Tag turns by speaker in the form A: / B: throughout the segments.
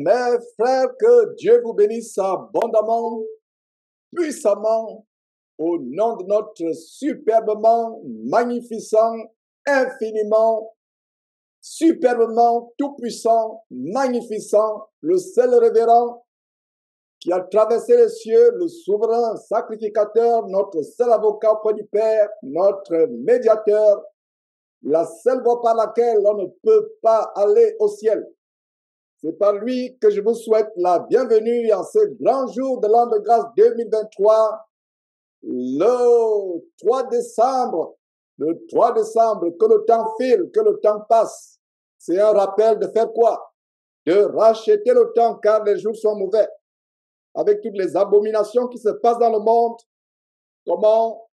A: mes frères, que Dieu vous bénisse abondamment, puissamment, au nom de notre superbement, magnificent, infiniment, superbement, tout-puissant, magnificent, le seul révérend qui a traversé les cieux, le souverain sacrificateur, notre seul avocat auprès du Père, notre médiateur, la seule voie par laquelle on ne peut pas aller au ciel. C'est par lui que je vous souhaite la bienvenue en ce grand jour de l'an de grâce 2023, le 3 décembre. Le 3 décembre, que le temps file, que le temps passe. C'est un rappel de faire quoi? De racheter le temps car les jours sont mauvais. Avec toutes les abominations qui se passent dans le monde, comment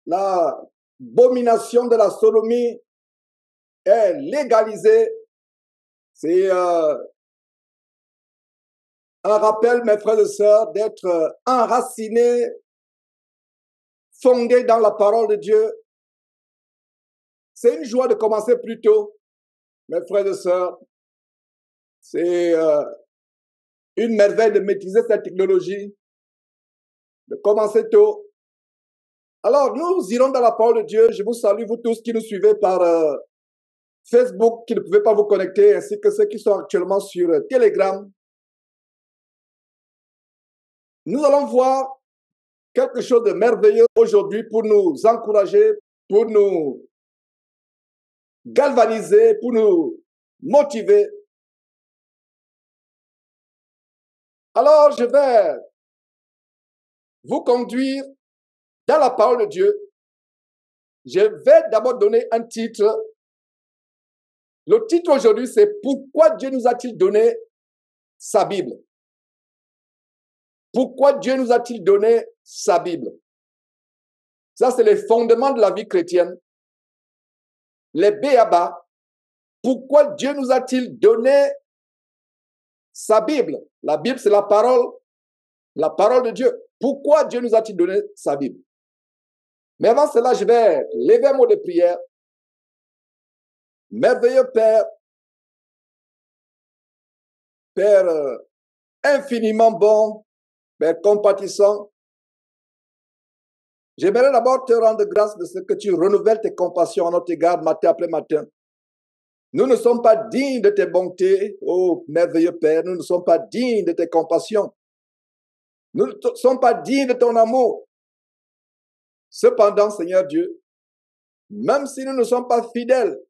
A: l'abomination de la sodomie est légalisée. C'est un rappel, mes frères et sœurs, d'être enracinés, fondés dans la parole de Dieu. C'est une joie de commencer plus tôt, mes frères et sœurs. C'est une merveille de maîtriser cette technologie, de commencer tôt. Alors, nous irons dans la parole de Dieu. Je vous salue, vous tous qui nous suivez par Facebook, qui ne pouvez pas vous connecter, ainsi que ceux qui sont actuellement sur Telegram. Nous allons voir quelque chose de merveilleux aujourd'hui pour nous encourager, pour nous galvaniser, pour nous motiver. Alors, je vais vous conduire dans la parole de Dieu. Je vais d'abord donner un titre. Le titre aujourd'hui, c'est « Pourquoi Dieu nous a-t-il donné sa Bible ?» Pourquoi Dieu nous a-t-il donné sa Bible? Ça, c'est les fondements de la vie chrétienne. Les b.a.-ba. Pourquoi Dieu nous a-t-il donné sa Bible? La Bible, c'est la parole de Dieu. Pourquoi Dieu nous a-t-il donné sa Bible? Mais avant cela, je vais lever un mot de prière. Merveilleux Père, Père infiniment bon, Père compatissant, j'aimerais d'abord te rendre grâce de ce que tu renouvelles tes compassions à notre égard matin après matin. Nous ne sommes pas dignes de tes bontés, ô merveilleux Père, nous ne sommes pas dignes de tes compassions. Nous ne sommes pas dignes de ton amour. Cependant, Seigneur Dieu, même si nous ne sommes pas fidèles,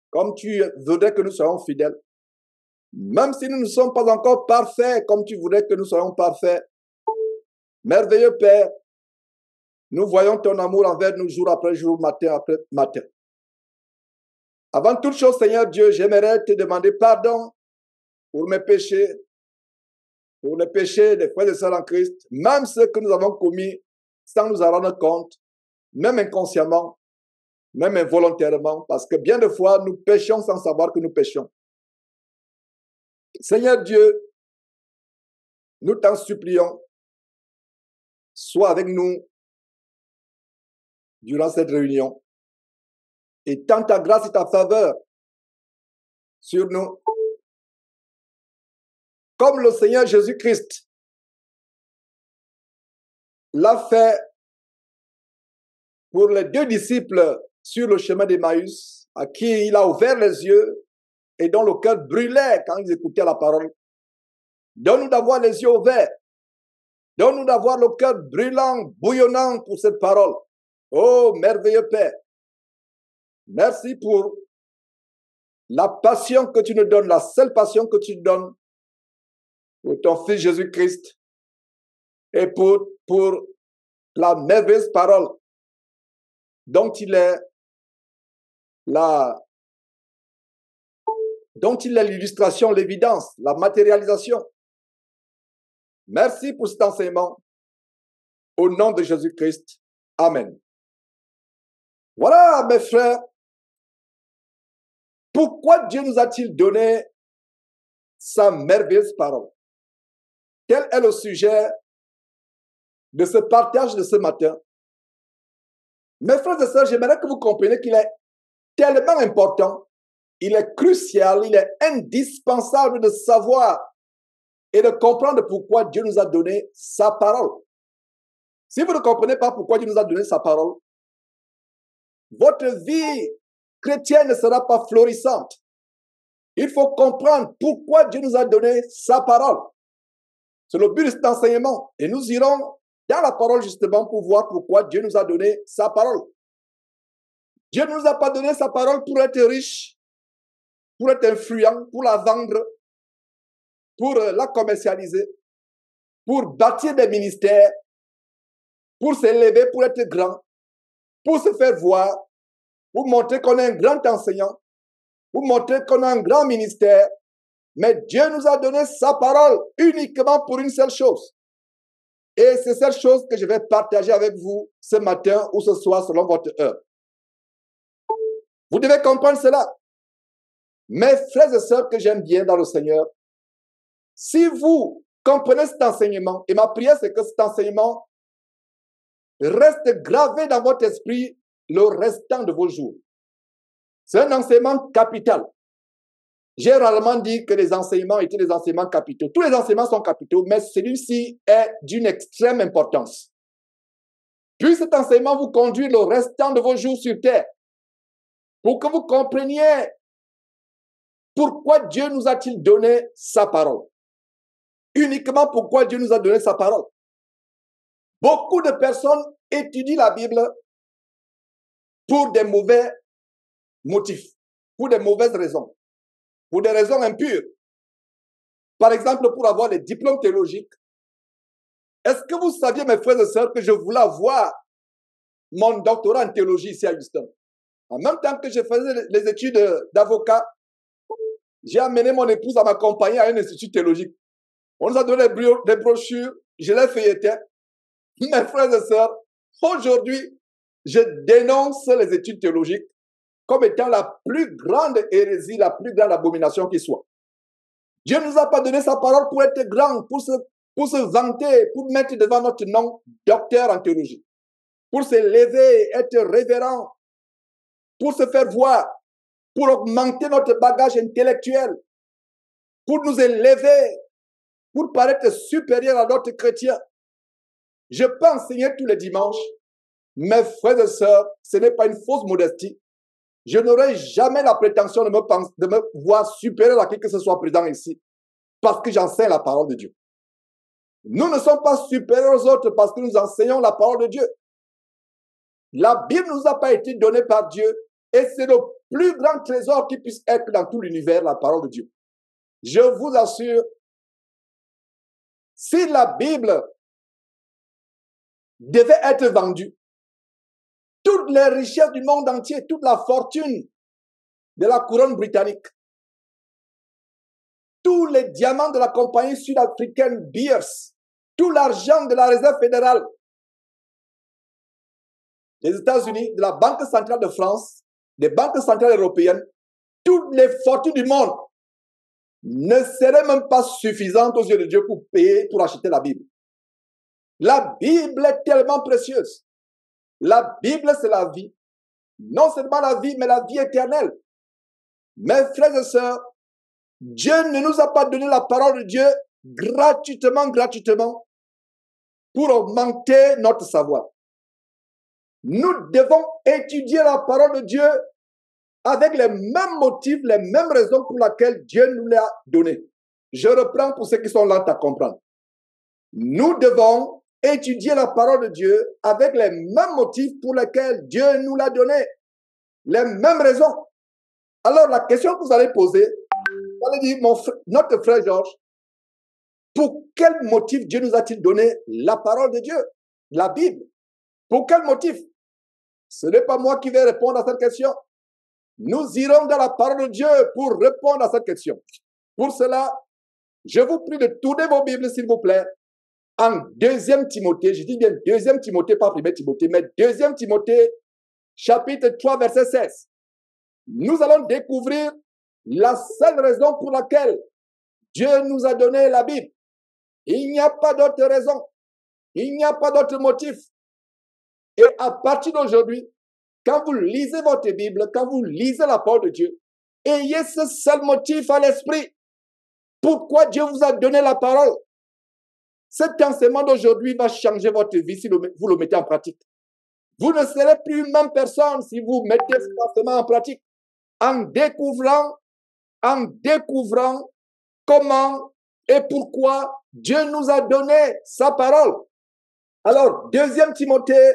A: comme tu voudrais que nous soyons fidèles, même si nous ne sommes pas encore parfaits, comme tu voudrais que nous soyons parfaits, merveilleux Père, nous voyons ton amour envers nous jour après jour, matin après matin. Avant toute chose, Seigneur Dieu, j'aimerais te demander pardon pour mes péchés, pour les péchés des frères et sœurs en Christ, même ceux que nous avons commis sans nous en rendre compte, même inconsciemment, même involontairement, parce que bien de fois, nous péchons sans savoir que nous péchons. Seigneur Dieu, nous t'en supplions, sois avec nous durant cette réunion et tends ta grâce et ta faveur sur nous. Comme le Seigneur Jésus-Christ l'a fait pour les 2 disciples sur le chemin d'Emmaüs, à qui il a ouvert les yeux et dont le cœur brûlait quand ils écoutaient la parole. Donne-nous d'avoir les yeux ouverts. Donne-nous d'avoir le cœur brûlant, bouillonnant pour cette parole. Oh, merveilleux Père. Merci pour la passion que tu nous donnes, la seule passion que tu nous donnes pour ton Fils Jésus-Christ et pour la merveilleuse parole dont il est l'illustration, l'évidence, la matérialisation. Merci pour cet enseignement. Au nom de Jésus-Christ. Amen. Voilà, mes frères. Pourquoi Dieu nous a-t-il donné sa merveilleuse parole? Quel est le sujet de ce partage de ce matin? Mes frères et sœurs, j'aimerais que vous compreniez qu'il est tellement important il est crucial, il est indispensable de savoir et de comprendre pourquoi Dieu nous a donné sa parole. Si vous ne comprenez pas pourquoi Dieu nous a donné sa parole, votre vie chrétienne ne sera pas florissante. Il faut comprendre pourquoi Dieu nous a donné sa parole. C'est le but de cet enseignement. Et nous irons dans la parole justement pour voir pourquoi Dieu nous a donné sa parole. Dieu ne nous a pas donné sa parole pour être riche, pour être influent, pour la vendre, pour la commercialiser, pour bâtir des ministères, pour s'élever, pour être grand, pour se faire voir, pour montrer qu'on est un grand enseignant, pour montrer qu'on a un grand ministère. Mais Dieu nous a donné sa parole uniquement pour une seule chose. Et c'est cette chose que je vais partager avec vous ce matin ou ce soir selon votre heure. Vous devez comprendre cela. Mes frères et sœurs que j'aime bien dans le Seigneur, si vous comprenez cet enseignement, et ma prière c'est que cet enseignement reste gravé dans votre esprit le restant de vos jours. C'est un enseignement capital. J'ai rarement dit que les enseignements étaient des enseignements capitaux. Tous les enseignements sont capitaux, mais celui-ci est d'une extrême importance. Puis cet enseignement vous conduit le restant de vos jours sur terre pour que vous compreniez pourquoi Dieu nous a-t-il donné sa parole. Uniquement pourquoi Dieu nous a donné sa parole. Beaucoup de personnes étudient la Bible pour des mauvais motifs, pour des mauvaises raisons, pour des raisons impures. Par exemple, pour avoir des diplômes théologiques. Est-ce que vous saviez, mes frères et sœurs, que je voulais avoir mon doctorat en théologie ici à Houston? En même temps que je faisais les études d'avocat, j'ai amené mon épouse à m'accompagner à un institut théologique. On nous a donné des brochures, je les feuilletais. Mes frères et sœurs, aujourd'hui, je dénonce les études théologiques comme étant la plus grande hérésie, la plus grande abomination qui soit. Dieu ne nous a pas donné sa parole pour être grand, pour se vanter, pour mettre devant notre nom docteur en théologie, pour s'élever, être révérend, pour se faire voir, pour augmenter notre bagage intellectuel, pour nous élever, pour paraître supérieur à d'autres chrétiens. Je peux enseigner tous les dimanches. Mes frères et sœurs, ce n'est pas une fausse modestie. Je n'aurai jamais la prétention de me voir supérieur à qui que ce soit présent ici, parce que j'enseigne la parole de Dieu. Nous ne sommes pas supérieurs aux autres parce que nous enseignons la parole de Dieu. La Bible ne nous a pas été donnée par Dieu et c'est le plus grand trésor qui puisse être dans tout l'univers, la parole de Dieu. Je vous assure, si la Bible devait être vendue, toutes les richesses du monde entier, toute la fortune de la couronne britannique, tous les diamants de la compagnie sud-africaine Beers, tout l'argent de la réserve fédérale des États-Unis, de la Banque centrale de France, des banques centrales européennes, toutes les fortunes du monde ne seraient même pas suffisantes aux yeux de Dieu pour payer, pour acheter la Bible. La Bible est tellement précieuse. La Bible, c'est la vie. Non seulement la vie, mais la vie éternelle. Mes frères et sœurs, Dieu ne nous a pas donné la parole de Dieu gratuitement, pour augmenter notre savoir. Nous devons étudier la parole de Dieu avec les mêmes motifs, les mêmes raisons pour lesquelles Dieu nous l'a donné. Je reprends pour ceux qui sont lents à comprendre. Nous devons étudier la parole de Dieu avec les mêmes motifs pour lesquels Dieu nous l'a donné. Les mêmes raisons. Alors la question que vous allez poser, vous allez dire, notre frère Georges, pour quel motif Dieu nous a-t-il donné la parole de Dieu, la Bible? Pour quel motif? Ce n'est pas moi qui vais répondre à cette question. Nous irons dans la parole de Dieu pour répondre à cette question. Pour cela, je vous prie de tourner vos Bibles, s'il vous plaît, en 2 Timothée, je dis bien 2 Timothée, pas 1 Timothée, mais 2 Timothée, chapitre 3, verset 16. Nous allons découvrir la seule raison pour laquelle Dieu nous a donné la Bible. Il n'y a pas d'autre raison. Il n'y a pas d'autre motif. Et à partir d'aujourd'hui, quand vous lisez votre Bible, quand vous lisez la parole de Dieu, ayez ce seul motif à l'esprit. Pourquoi Dieu vous a donné la parole? Cet enseignement d'aujourd'hui va changer votre vie si vous le mettez en pratique. Vous ne serez plus une même personne si vous mettez cet enseignement en pratique. En découvrant comment et pourquoi Dieu nous a donné sa parole. Alors, 2 Timothée,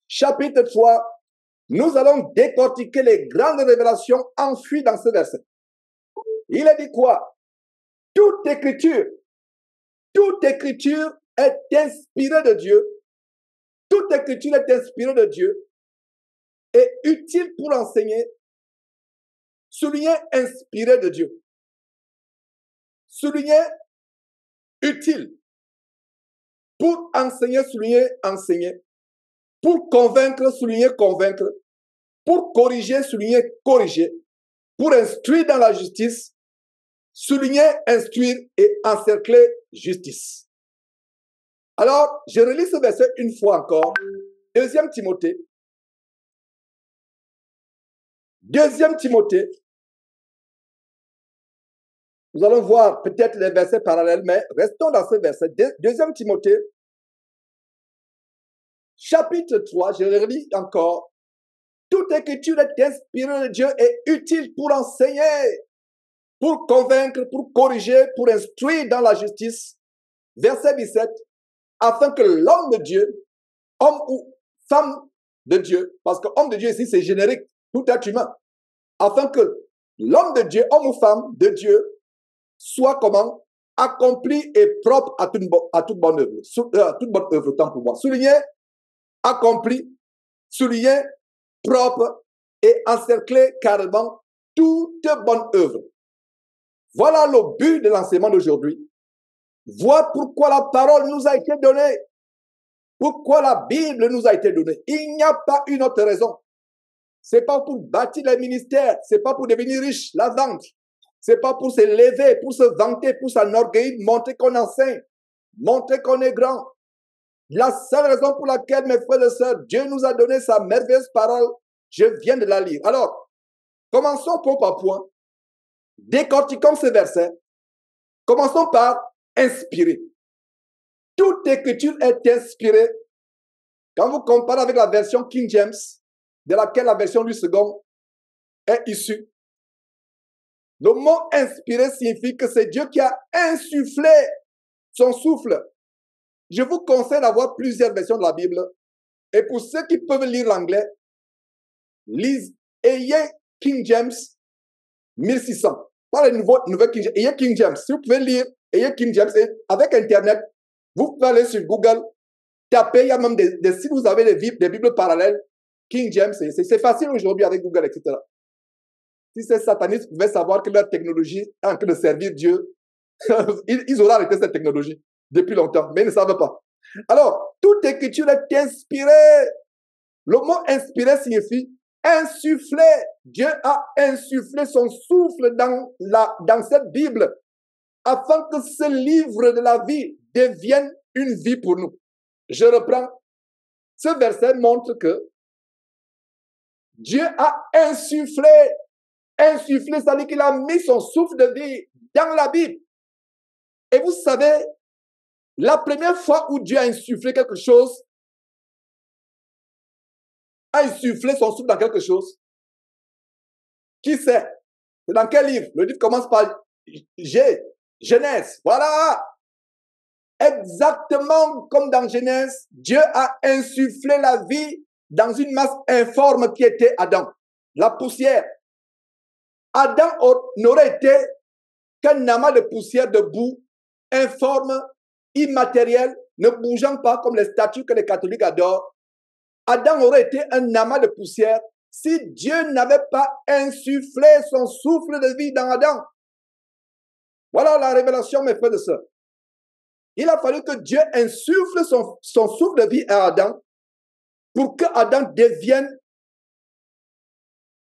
A: chapitre 3, nous allons décortiquer les grandes révélations enfuies dans ce verset. Il a dit quoi? Toute écriture est inspirée de Dieu. Toute écriture est inspirée de Dieu et utile pour enseigner. Souligner inspiré de Dieu. Souligner utile. Pour enseigner, souligner enseigner. Pour convaincre, souligner convaincre. Pour corriger, souligner corriger. Pour instruire dans la justice, souligner instruire et encercler justice. Alors, je relis ce verset une fois encore. 2 Timothée. 2 Timothée. Nous allons voir peut-être les versets parallèles, mais restons dans ce verset. 2 Timothée, chapitre 3, je le relis encore. Toute écriture est inspirée de Dieu et utile pour enseigner, pour convaincre, pour corriger, pour instruire dans la justice. Verset 17, afin que l'homme de Dieu, homme ou femme de Dieu, parce que homme de Dieu ici c'est générique, tout être humain, afin que l'homme de Dieu, homme ou femme de Dieu, soit comment? Accompli et propre à toute bonne œuvre. Toute bonne œuvre, tant pour moi. Souligner, accompli, souligner, propre et encercler carrément toute bonne œuvre. Voilà le but de l'enseignement d'aujourd'hui. Voilà pourquoi la parole nous a été donnée. Pourquoi la Bible nous a été donnée. Il n'y a pas une autre raison. C'est pas pour bâtir les ministères, c'est pas pour devenir riche, la vente. C'est pas pour se lever, pour se vanter, pour s'enorgueillir, montrer qu'on enseigne, montrer qu'on est grand. La seule raison pour laquelle, mes frères et sœurs, Dieu nous a donné sa merveilleuse parole, je viens de la lire. Alors, commençons point par point. Décortiquons ce verset. Commençons par inspirer. Toute écriture est inspirée. Quand vous comparez avec la version King James, de laquelle la version Louis II est issue, le mot inspiré signifie que c'est Dieu qui a insufflé son souffle. Je vous conseille d'avoir plusieurs versions de la Bible. Et pour ceux qui peuvent lire l'anglais, ayez King James 1600. Pas le nouveau King James. Ayez King James. Si vous pouvez lire, ayez King James. Et avec Internet, vous pouvez aller sur Google, taper, il y a même si vous avez des Bibles parallèles, King James, c'est facile aujourd'hui avec Google, etc. Si ces satanistes pouvaient savoir que leur technologie est en train de servir Dieu, ils auraient arrêté cette technologie depuis longtemps, mais ils ne savent pas. Alors, toute écriture est inspirée. Le mot inspiré signifie insuffler. Dieu a insufflé son souffle dans cette Bible afin que ce livre de la vie devienne une vie pour nous. Je reprends. Ce verset montre que Dieu a insufflé. Insufflé, c'est-à-dire qu'il a mis son souffle de vie dans la Bible. Et vous savez, la première fois où Dieu a insufflé quelque chose, a insufflé son souffle dans quelque chose, qui sait? C'est dans quel livre? Le livre commence par Genèse. Voilà. Exactement comme dans Genèse, Dieu a insufflé la vie dans une masse informe qui était Adam, la poussière. Adam n'aurait été qu'un amas de poussière, de boue, informe, immatériel, ne bougeant pas comme les statues que les catholiques adorent. Adam aurait été un amas de poussière si Dieu n'avait pas insufflé son souffle de vie dans Adam. Voilà la révélation, mes frères et sœurs. Il a fallu que Dieu insuffle son souffle de vie à Adam pour que Adam devienne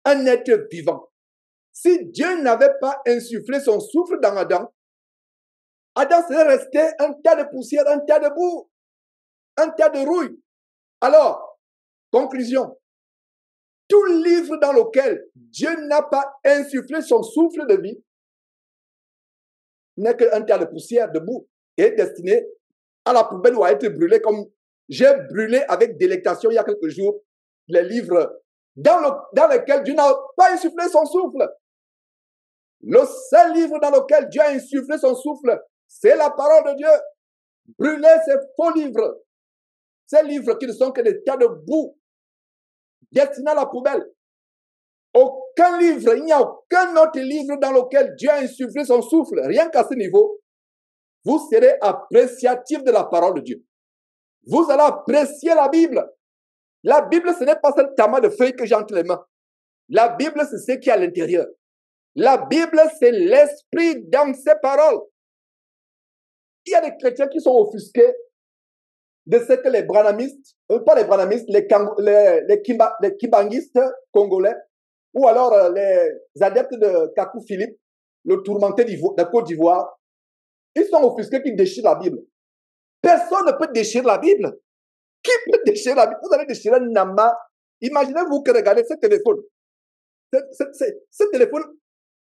A: un être vivant. Si Dieu n'avait pas insufflé son souffle dans Adam, Adam serait resté un tas de poussière, un tas de boue, un tas de rouille. Alors, conclusion. tout livre dans lequel Dieu n'a pas insufflé son souffle de vie n'est qu'un tas de poussière, de boue, et est destiné à la poubelle ou à être brûlé, comme j'ai brûlé avec délectation il y a quelques jours les livres dans lesquels Dieu n'a pas insufflé son souffle. Le seul livre dans lequel Dieu a insufflé son souffle, c'est la parole de Dieu. Brûler ces faux livres, ces livres qui ne sont que des tas de boue destinés à la poubelle. Aucun livre, il n'y a aucun autre livre dans lequel Dieu a insufflé son souffle. Rien qu'à ce niveau, vous serez appréciatif de la parole de Dieu. Vous allez apprécier la Bible. La Bible, ce n'est pas ce tamas de feuilles que j'ai entre les mains. La Bible, c'est ce qui est à l'intérieur. La Bible, c'est l'esprit dans ses paroles. Il y a des chrétiens qui sont offusqués de ce que les branhamistes, pas les branhamistes, les kibangistes congolais, ou alors les adeptes de Kakou Philippe, le tourmenté de Côte d'Ivoire, ils sont offusqués qu'ils déchirent la Bible. Personne ne peut déchirer la Bible. Qui peut déchirer la Bible? Vous allez déchirer un amas. Imaginez-vous que regardez ce téléphone. Ce téléphone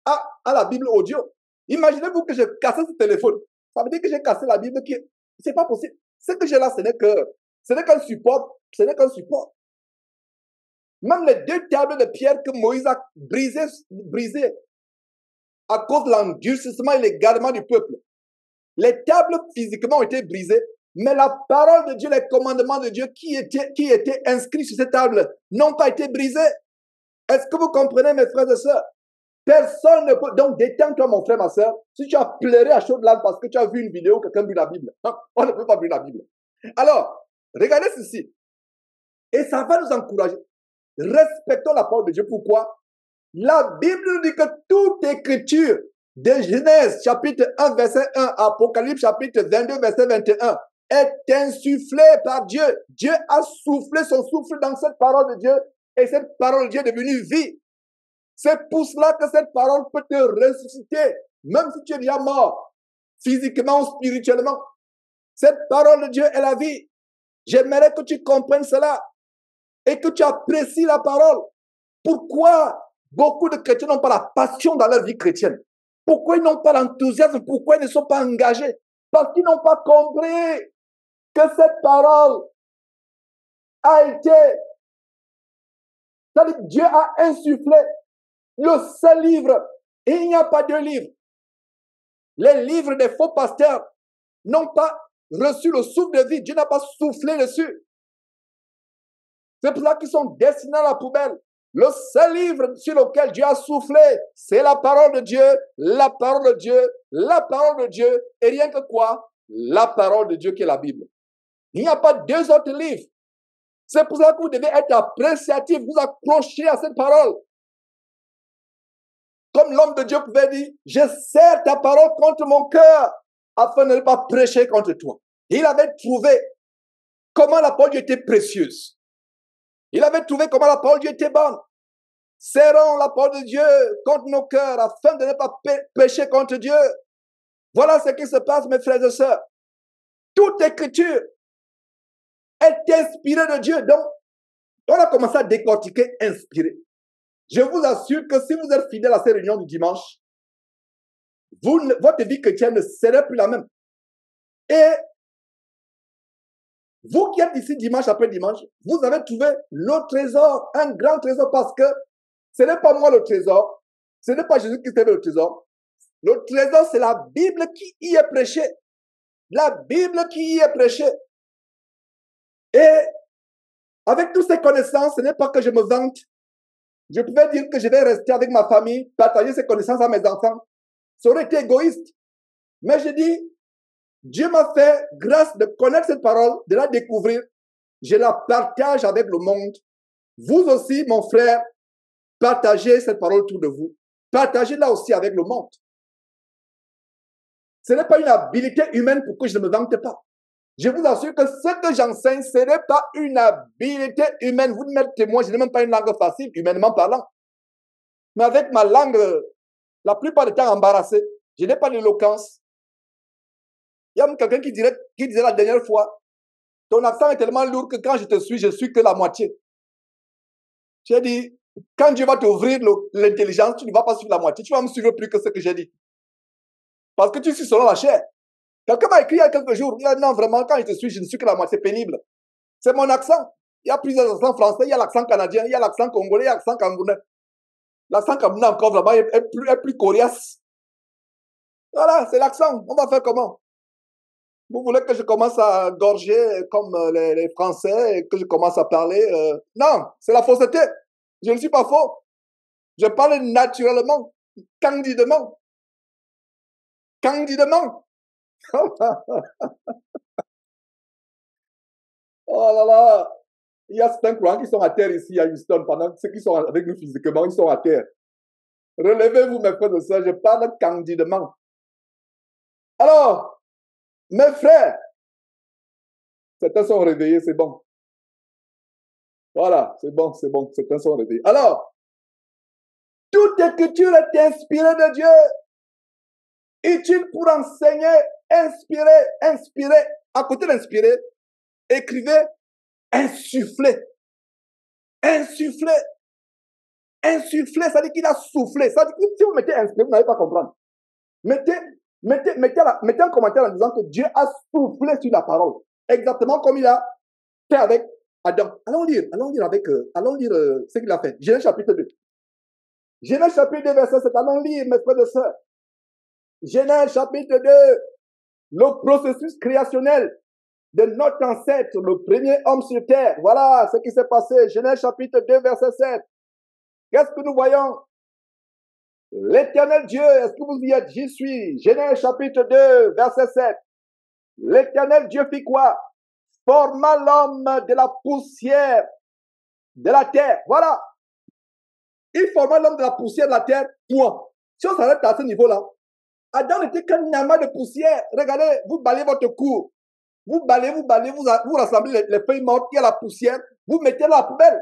A: a la Bible audio. Imaginez-vous que je casse ce téléphone. Ça veut dire que j'ai cassé la Bible. C'est pas possible. Ce que j'ai là, ce n'est qu'un support. Ce n'est qu'un support. Même les 2 tables de pierre que Moïse a brisées à cause de l'endurcissement et l'égarement du peuple. Les tables physiquement ont été brisées, mais la parole de Dieu, les commandements de Dieu qui étaient inscrits sur ces tables n'ont pas été brisés. Est-ce que vous comprenez, mes frères et sœurs? Personne ne peut. Donc, détends-toi, mon frère, ma sœur. Si tu as pleuré à chaudes larmes parce que tu as vu une vidéo, quelqu'un a vu la Bible. On ne peut pas lire la Bible. Alors, regardez ceci. Et ça va nous encourager. Respectons la parole de Dieu. Pourquoi? La Bible nous dit que toute écriture, de Genèse chapitre 1, verset 1, Apocalypse chapitre 22, verset 21, est insufflée par Dieu. Dieu a soufflé son souffle dans cette parole de Dieu et cette parole de Dieu est devenue vie. C'est pour cela que cette parole peut te ressusciter, même si tu es déjà mort, physiquement ou spirituellement. Cette parole de Dieu est la vie. J'aimerais que tu comprennes cela et que tu apprécies la parole. Pourquoi beaucoup de chrétiens n'ont pas la passion dans leur vie chrétienne? Pourquoi ils n'ont pas l'enthousiasme? Pourquoi ils ne sont pas engagés? Parce qu'ils n'ont pas compris que cette parole a été... C'est-à-dire Dieu a insufflé le seul livre. Et il n'y a pas 2 livres. Les livres des faux pasteurs n'ont pas reçu le souffle de vie. Dieu n'a pas soufflé dessus. C'est pour ça qu'ils sont destinés à la poubelle. Le seul livre sur lequel Dieu a soufflé, c'est la parole de Dieu, la parole de Dieu, la parole de Dieu, et rien que quoi? La parole de Dieu qui est la Bible. Il n'y a pas 2 autres livres. C'est pour ça que vous devez être appréciatif, vous accrocher à cette parole. Comme l'homme de Dieu pouvait dire, je serre ta parole contre mon cœur, afin de ne pas prêcher contre toi. Et il avait trouvé comment la parole de Dieu était précieuse. Il avait trouvé comment la parole de Dieu était bonne. Serrons la parole de Dieu contre nos cœurs afin de ne pas pécher contre Dieu. Voilà ce qui se passe, mes frères et sœurs. Toute écriture est inspirée de Dieu. Donc, on a commencé à décortiquer, inspirer. Je vous assure que si vous êtes fidèle à ces réunions du dimanche, votre vie chrétienne ne serait plus la même. Et vous qui êtes ici dimanche après dimanche, vous avez trouvé le trésor, un grand trésor, parce que ce n'est pas moi le trésor, ce n'est pas Jésus qui est le trésor. Le trésor, c'est la Bible qui y est prêchée. La Bible qui y est prêchée. Et avec toutes ces connaissances, ce n'est pas que je me vante. Je pouvais dire que je vais rester avec ma famille, partager ces connaissances à mes enfants. Ça aurait été égoïste. Mais je dis, Dieu m'a fait grâce de connaître cette parole, de la découvrir. Je la partage avec le monde. Vous aussi, mon frère, partagez cette parole autour de vous. Partagez-la aussi avec le monde. Ce n'est pas une habilité humaine pour que je ne me vante pas. Je vous assure que ce que j'enseigne, ce n'est pas une habilité humaine. Vous m'êtes témoin, je n'ai même pas une langue facile, humainement parlant. Mais avec ma langue, la plupart du temps embarrassée, je n'ai pas d'éloquence. Il y a même quelqu'un qui disait la dernière fois, ton accent est tellement lourd que quand je te suis que la moitié. J'ai dit, quand Dieu va t'ouvrir l'intelligence, tu ne vas pas suivre la moitié. Tu vas me suivre plus que ce que j'ai dit. Parce que tu suis selon la chair. Quelqu'un m'a écrit il y a quelques jours. Il a dit, non, vraiment, quand je te suis, je ne suis que la moitié. C'est pénible. C'est mon accent. Il y a plusieurs accents français. Il y a l'accent canadien, il y a l'accent congolais, il y a l'accent camerounais. L'accent camerounais encore vraiment est plus coriace. Voilà, c'est l'accent. On va faire comment? Vous voulez que je commence à gorger comme les Français et que je commence à parler non, c'est la fausseté. Je ne suis pas faux. Je parle naturellement, candidement. Candidement. Oh là là. Il y a certains croyants qui sont à terre ici à Houston, pendant ceux qui sont avec nous physiquement, ils sont à terre. Relevez-vous, mes frères et sœurs, je parle candidement. Alors, mes frères, certains sont réveillés, c'est bon. Voilà, c'est bon, certains sont réveillés. Alors, toute écriture est inspirée de Dieu, utile pour enseigner, inspirer. À côté d'inspirer, écrivez, insuffler. Insuffler, ça dit qu'il a soufflé. Ça dit que si vous mettez inspiré, vous n'allez pas comprendre. Mettez un commentaire en disant que Dieu a soufflé sur la parole. Exactement comme il a fait avec Adam. Allons lire ce qu'il a fait. Genèse chapitre 2. Genèse chapitre 2, verset 7. Allons lire, mes frères et sœurs. Genèse chapitre 2. Le processus créationnel de notre ancêtre, le premier homme sur terre. Voilà ce qui s'est passé. Genèse chapitre 2, verset 7. Qu'est-ce que nous voyons? L'éternel Dieu, est-ce que vous y êtes? J'y suis. Genèse chapitre 2, verset 7. L'éternel Dieu fit quoi? Forma l'homme de la poussière de la terre. Voilà. Il forma l'homme de la poussière de la terre. Point. Si on s'arrête à ce niveau-là, Adam n'était qu'un amas de poussière. Regardez, vous balayez votre cour. Vous balayez, vous rassemblez les feuilles mortes, il y a la poussière, vous mettez dans la poubelle.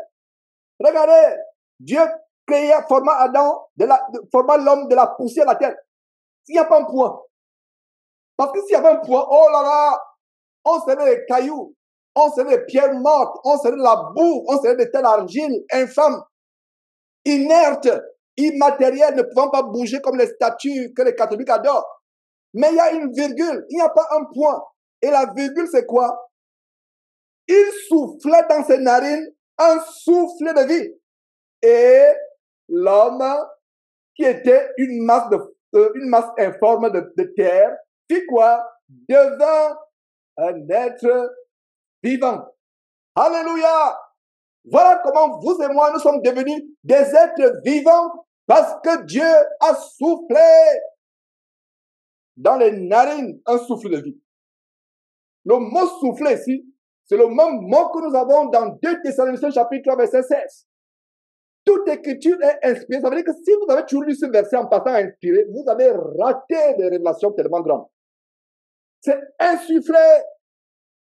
A: Regardez, Dieu créa, forma l'homme de la poussière de la terre. S'il n'y a pas un point. Parce que s'il y avait un point, oh là là, on serait des cailloux, on serait des pierres mortes, on serait de la boue, on serait de telle argile infâme, inerte, immatérielle, ne pouvant pas bouger comme les statues que les catholiques adorent. Mais il y a une virgule, il n'y a pas un point. Et la virgule, c'est quoi? Il soufflait dans ses narines un souffle de vie. Et l'homme, qui était une masse informe de terre, fit quoi? Devint un être vivant. Alléluia! Voilà comment vous et moi, nous sommes devenus des êtres vivants parce que Dieu a soufflé dans les narines un souffle de vie. Le mot souffler ici, c'est le même mot que nous avons dans 2 Thessaloniciens chapitre 3, verset 16. Toute écriture est inspirée. Ça veut dire que si vous avez toujours lu ce verset en passant à inspirer, vous avez raté des révélations tellement grandes. C'est insufflé,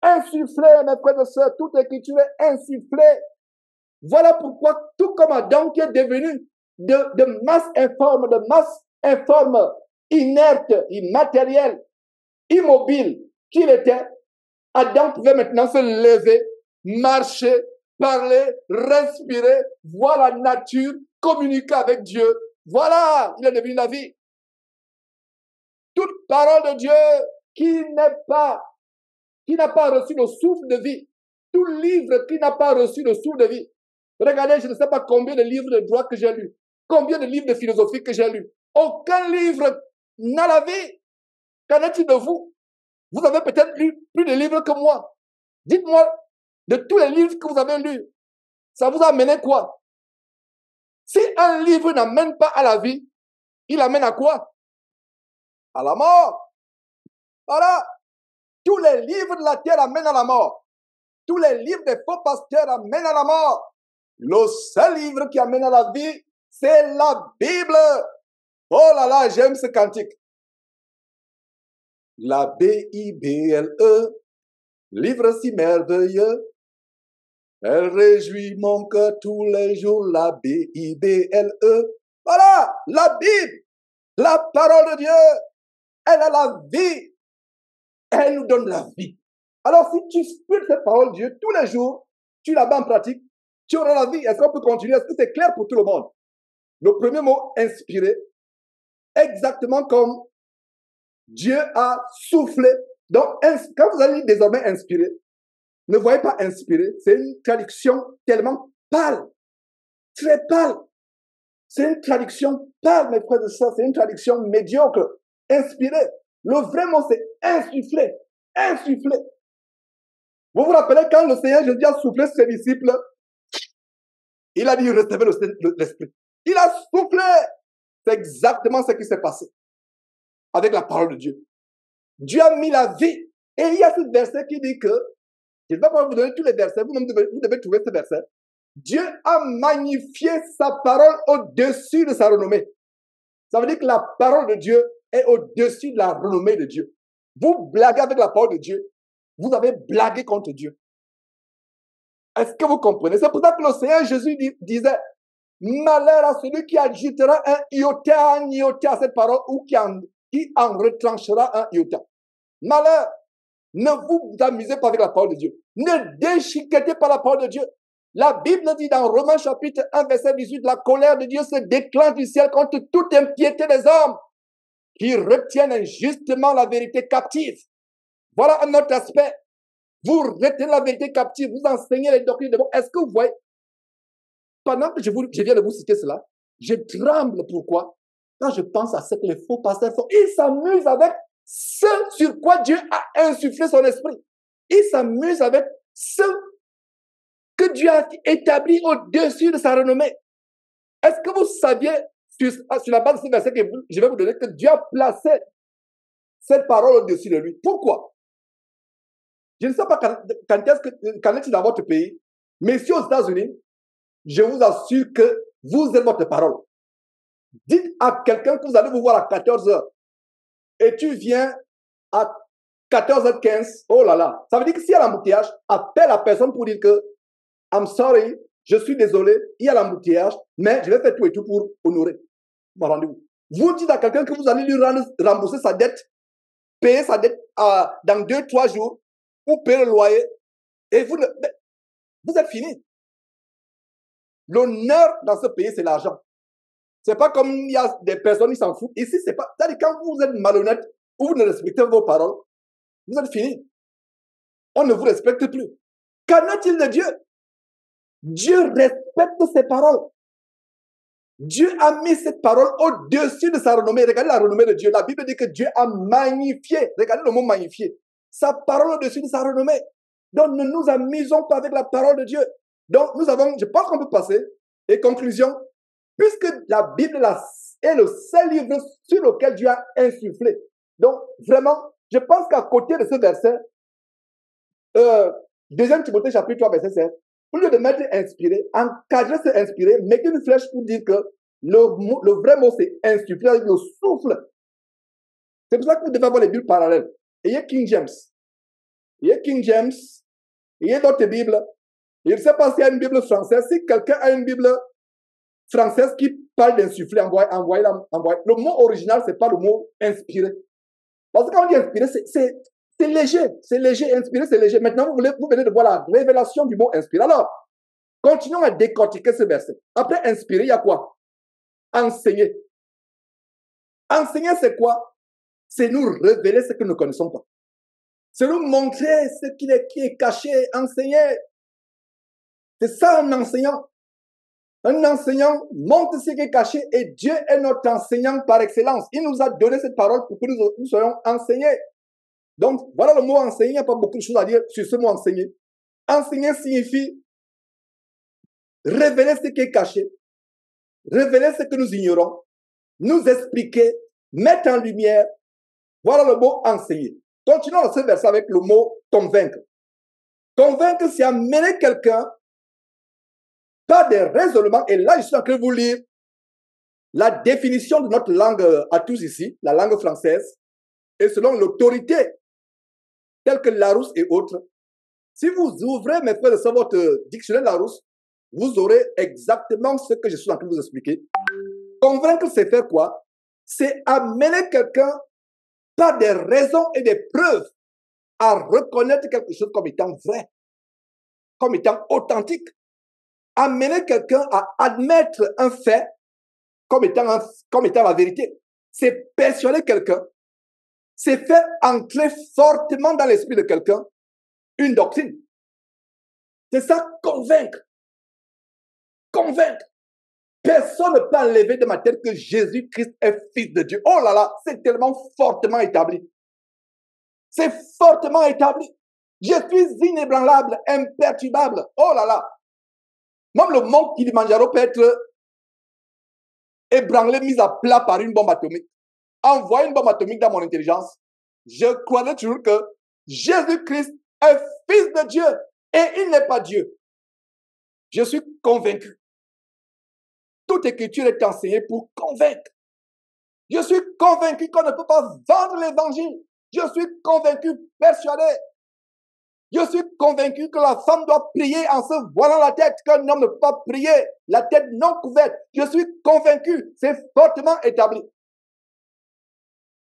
A: mes frères et sœurs, toute écriture est insufflée. Voilà pourquoi, tout comme Adam qui est devenu de masse informe, inerte, immatérielle, immobile qu'il était, Adam pouvait maintenant se lever, marcher, parler, respirer, voir la nature, communiquer avec Dieu. Voilà, il est devenu la vie. Toute parole de Dieu qui n'a pas reçu le souffle de vie, tout livre qui n'a pas reçu le souffle de vie. Regardez, je ne sais pas combien de livres de droit que j'ai lus, combien de livres de philosophie que j'ai lus. Aucun livre n'a la vie. Qu'en est-il de vous? Vous avez peut-être lu plus de livres que moi. Dites-moi, de tous les livres que vous avez lus, ça vous a amené quoi? Si un livre n'amène pas à la vie, il amène à quoi? À la mort. Voilà. Tous les livres de la terre amènent à la mort. Tous les livres des faux pasteurs amènent à la mort. Le seul livre qui amène à la vie, c'est la Bible. Oh là là, j'aime ce cantique. La Bible, livre si merveilleux. Elle réjouit mon cœur tous les jours, la Bible. Voilà, la Bible, la parole de Dieu, elle a la vie. Elle nous donne la vie. Alors si tu spires cette parole de Dieu tous les jours, tu la mets en pratique, tu auras la vie. Est-ce qu'on peut continuer? Est-ce que c'est clair pour tout le monde? Le premier mot, inspiré, exactement comme Dieu a soufflé. Donc, quand vous allez désormais inspirer, ne voyez pas inspirer, c'est une traduction tellement pâle, très pâle. C'est une traduction pâle, mes frères et sœurs, c'est une traduction médiocre. Inspirer. Le vrai mot, c'est insuffler. Insuffler. Vous vous rappelez quand le Seigneur Jésus a soufflé sur ses disciples, il a dit recevez l'Esprit. Il a soufflé. C'est exactement ce qui s'est passé avec la parole de Dieu. Dieu a mis la vie. Et il y a ce verset qui dit que, je ne vais pas vous donner tous les versets, vous devez trouver ce verset. Dieu a magnifié sa parole au-dessus de sa renommée. Ça veut dire que la parole de Dieu est au-dessus de la renommée de Dieu. Vous blaguez avec la parole de Dieu, vous avez blagué contre Dieu. Est-ce que vous comprenez? C'est pour ça que le Seigneur Jésus disait, malheur à celui qui ajoutera un iota à cette parole ou qui en retranchera un iota. Malheur, ne vous amusez pas avec la parole de Dieu. Ne déchiquetez pas la parole de Dieu. La Bible dit dans Romains chapitre 1, verset 18, la colère de Dieu se déclenche du ciel contre toute impiété des hommes qui retiennent injustement la vérité captive. Voilà un autre aspect. Vous retenez la vérité captive, vous enseignez les doctrines de bon. Est-ce que vous voyez, pendant que je viens de vous citer cela, je tremble. Pourquoi? Quand je pense à ce que les faux pasteurs font, ils s'amusent avec ce sur quoi Dieu a insufflé son esprit. Ils s'amusent avec ce que Dieu a établi au-dessus de sa renommée. Est-ce que vous saviez, sur la base de ce verset que je vais vous donner, que Dieu a placé cette parole au-dessus de lui? Pourquoi? Je ne sais pas qu'en est-il dans votre pays, mais ici aux États-Unis, je vous assure que vous êtes votre parole. Dites à quelqu'un que vous allez vous voir à 14h et tu viens à 14h15, oh là là, ça veut dire que s'il y a l'embouteillage, appelle la personne pour dire que I'm sorry, je suis désolé, il y a l'embouteillage, mais je vais faire tout et tout pour honorer mon rendez-vous. Vous dites à quelqu'un que vous allez lui rembourser sa dette, payer sa dette dans 2-3 jours, ou payer le loyer, et vous êtes fini. L'honneur dans ce pays, c'est l'argent. C'est pas comme il y a des personnes qui s'en foutent. Ici, c'est pas. C'est-à-dire quand vous êtes malhonnête ou vous ne respectez vos paroles, vous êtes fini. On ne vous respecte plus. Qu'en est-il de Dieu? Dieu respecte ses paroles. Dieu a mis cette parole au-dessus de sa renommée. Regardez la renommée de Dieu. La Bible dit que Dieu a magnifié. Regardez le mot magnifié. Sa parole au-dessus de sa renommée. Donc, ne nous amusons pas avec la parole de Dieu. Donc, je pense qu'on peut passer. Et conclusion, puisque la Bible est le seul livre sur lequel Dieu a insufflé. Donc, vraiment, je pense qu'à côté de ce verset, 2 Timothée chapitre 3, verset 7, au lieu de mettre inspiré, encadrer ce inspiré, mettez une flèche pour dire que le vrai mot c'est insuffler avec le souffle. C'est pour ça que vous devez avoir les Bibles parallèles. Ayez King James. Ayez d'autres Bibles. Je ne sais pas s'il y a une Bible française. Si quelqu'un a une Bible française qui parle d'insuffler, envoyez-la. Le mot original, ce n'est pas le mot inspiré. Parce que quand on dit inspiré, c'est léger. C'est léger. Inspiré, c'est léger. Maintenant, vous venez de voir la révélation du mot inspiré. Alors, continuons à décortiquer ce verset. Après inspirer, il y a quoi? Enseigner. Enseigner, c'est quoi? C'est nous révéler ce que nous ne connaissons pas. C'est nous montrer ce qui est caché. Enseigner. C'est ça un enseignant. Un enseignant montre ce qui est caché et Dieu est notre enseignant par excellence. Il nous a donné cette parole pour que nous soyons enseignés. Donc, voilà le mot enseigner. Il n'y a pas beaucoup de choses à dire sur ce mot enseigner. Enseigner signifie révéler ce qui est caché, révéler ce que nous ignorons, nous expliquer, mettre en lumière. Voilà le mot enseigner. Continuons dans ce verset avec le mot convaincre. Convaincre, c'est amener quelqu'un par des raisonnements. Et là, je suis en train de vous lire la définition de notre langue à tous ici, la langue française, et selon l'autorité, telle que Larousse et autres. Si vous ouvrez, mes frères et sœurs, votre dictionnaire Larousse, vous aurez exactement ce que je suis en train de vous expliquer. Convaincre, c'est faire quoi? C'est amener quelqu'un par des raisons et des preuves à reconnaître quelque chose comme étant vrai, comme étant authentique, amener quelqu'un à admettre un fait comme étant la vérité. C'est persuader quelqu'un. C'est faire entrer fortement dans l'esprit de quelqu'un une doctrine. C'est ça, convaincre. Convaincre. Personne ne peut enlever de ma tête que Jésus-Christ est fils de Dieu. Oh là là, c'est tellement fortement établi. C'est fortement établi. Je suis inébranlable, imperturbable. Oh là là. Même le mont Kilimanjaro peut être ébranlé, mis à plat par une bombe atomique. Envoie une bombe atomique dans mon intelligence. Je croirais toujours que Jésus-Christ est fils de Dieu et il n'est pas Dieu. Je suis convaincu. Toute écriture est enseignée pour convaincre. Je suis convaincu qu'on ne peut pas vendre l'évangile. Je suis convaincu, persuadé. Je suis convaincu que la femme doit prier en se voilant la tête, qu'un homme ne peut pas prier la tête non couverte. Je suis convaincu, c'est fortement établi.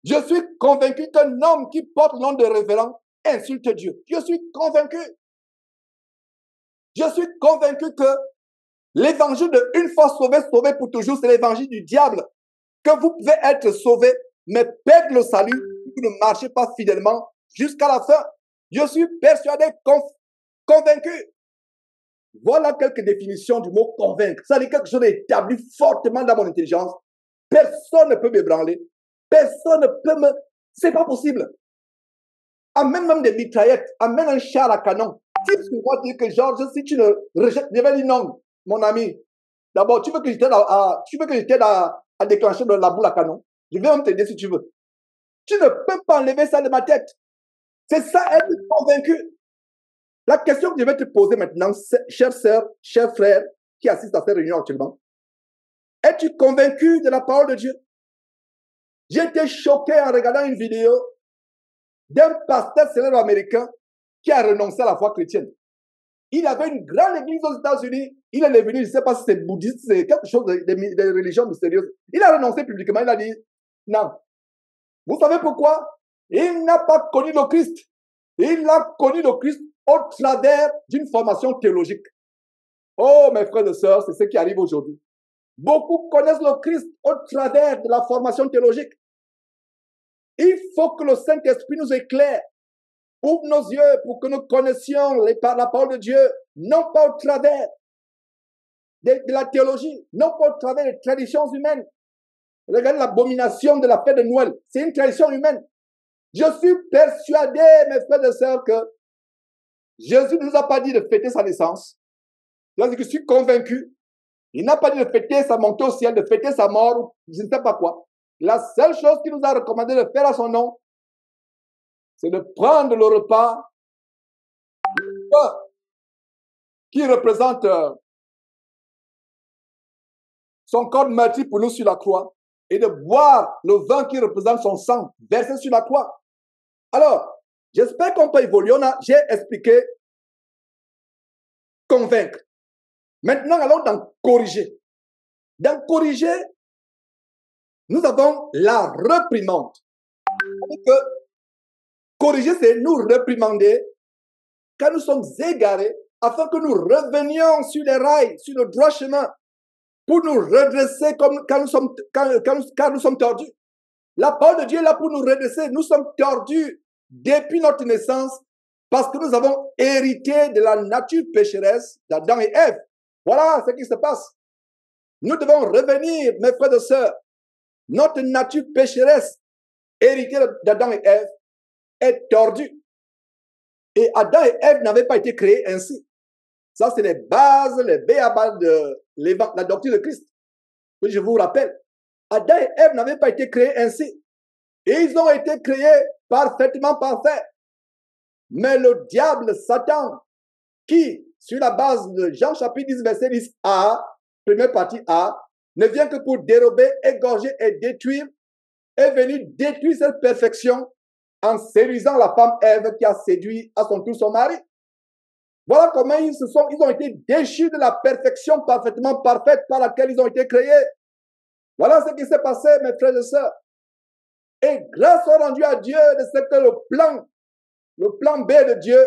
A: Je suis convaincu qu'un homme qui porte le nom de révérend insulte Dieu. Je suis convaincu. Je suis convaincu que l'évangile de une fois sauvé, sauvé pour toujours, c'est l'évangile du diable. Que vous pouvez être sauvé, mais perdre le salut si vous ne marchez pas fidèlement jusqu'à la fin. Je suis persuadé, convaincu. Voilà quelques définitions du mot convaincre. Ça dit quelque chose d'établi fortement dans mon intelligence. Personne ne peut m'ébranler. Personne ne peut me... C'est pas possible. Amène même des mitraillettes. Amène un char à canon. Si tu vois dire que Georges, si tu ne rejettes... Je vais dire non, mon ami. D'abord, tu veux que je t'aide à déclencher la boule à canon? Je vais même t'aider si tu veux. Tu ne peux pas enlever ça de ma tête. C'est ça, être convaincu. La question que je vais te poser maintenant, chère sœur, cher frère, qui assiste à cette réunion actuellement, es-tu convaincu de la parole de Dieu? J'ai été choqué en regardant une vidéo d'un pasteur célèbre américain qui a renoncé à la foi chrétienne. Il avait une grande église aux États-Unis. Il est venu, je ne sais pas si c'est bouddhiste, c'est quelque chose de religion mystérieuse. Il a renoncé publiquement. Il a dit, non. Vous savez pourquoi? Il n'a pas connu le Christ. Il a connu le Christ au travers d'une formation théologique. Oh, mes frères et sœurs, c'est ce qui arrive aujourd'hui. Beaucoup connaissent le Christ au travers de la formation théologique. Il faut que le Saint-Esprit nous éclaire, ouvre nos yeux pour que nous connaissions la parole de Dieu, non pas au travers de la théologie, non pas au travers des traditions humaines. Regardez l'abomination de la fête de Noël. C'est une tradition humaine. Je suis persuadé, mes frères et sœurs, que Jésus ne nous a pas dit de fêter sa naissance. Je suis convaincu. Il n'a pas dit de fêter sa montée au ciel, de fêter sa mort, je ne sais pas quoi. La seule chose qu'il nous a recommandé de faire à son nom, c'est de prendre le repas qui représente son corps meurtri pour nous sur la croix et de boire le vin qui représente son sang versé sur la croix. Alors, j'espère qu'on peut évoluer. J'ai expliqué convaincre. Maintenant, allons dans corriger. Dans corriger, nous avons la réprimande. Que corriger, c'est nous réprimander quand nous sommes égarés, afin que nous revenions sur les rails, sur le droit chemin, pour nous redresser comme quand nous sommes tordus. La parole de Dieu est là pour nous redresser. Nous sommes tordus depuis notre naissance parce que nous avons hérité de la nature pécheresse d'Adam et Ève. Voilà ce qui se passe. Nous devons revenir, mes frères et sœurs. Notre nature pécheresse, héritée d'Adam et Ève, est tordue. Et Adam et Ève n'avaient pas été créés ainsi. Ça, c'est les bases, les béabas de la doctrine de Christ. Que je vous rappelle. Adam et Ève n'avaient pas été créés ainsi. Et ils ont été créés parfaitement parfaits. Mais le diable, Satan, qui, sur la base de Jean chapitre 10, verset 10a, première partie A, ne vient que pour dérober, égorger et détruire, est venu détruire cette perfection en séduisant la femme Ève qui a séduit à son tour son mari. Voilà comment ils ont été déchus de la perfection parfaitement parfaite par laquelle ils ont été créés. Voilà ce qui s'est passé, mes frères et sœurs. Et grâce soit rendue à Dieu de ce que le plan B de Dieu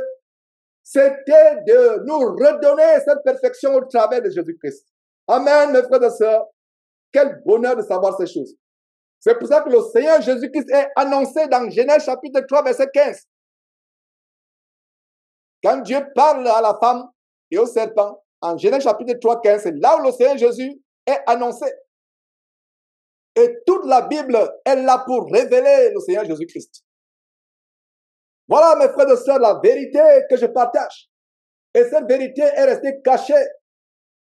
A: c'était de nous redonner cette perfection au travers de Jésus-Christ. Amen, mes frères et sœurs. Quel bonheur de savoir ces choses. C'est pour ça que le Seigneur Jésus-Christ est annoncé dans Genèse chapitre 3, verset 15. Quand Dieu parle à la femme et au serpent, en Genèse chapitre 3, 15, c'est là où le Seigneur Jésus est annoncé. Et toute la Bible est là pour révéler le Seigneur Jésus-Christ. Voilà, mes frères et sœurs, la vérité que je partage. Et cette vérité est restée cachée.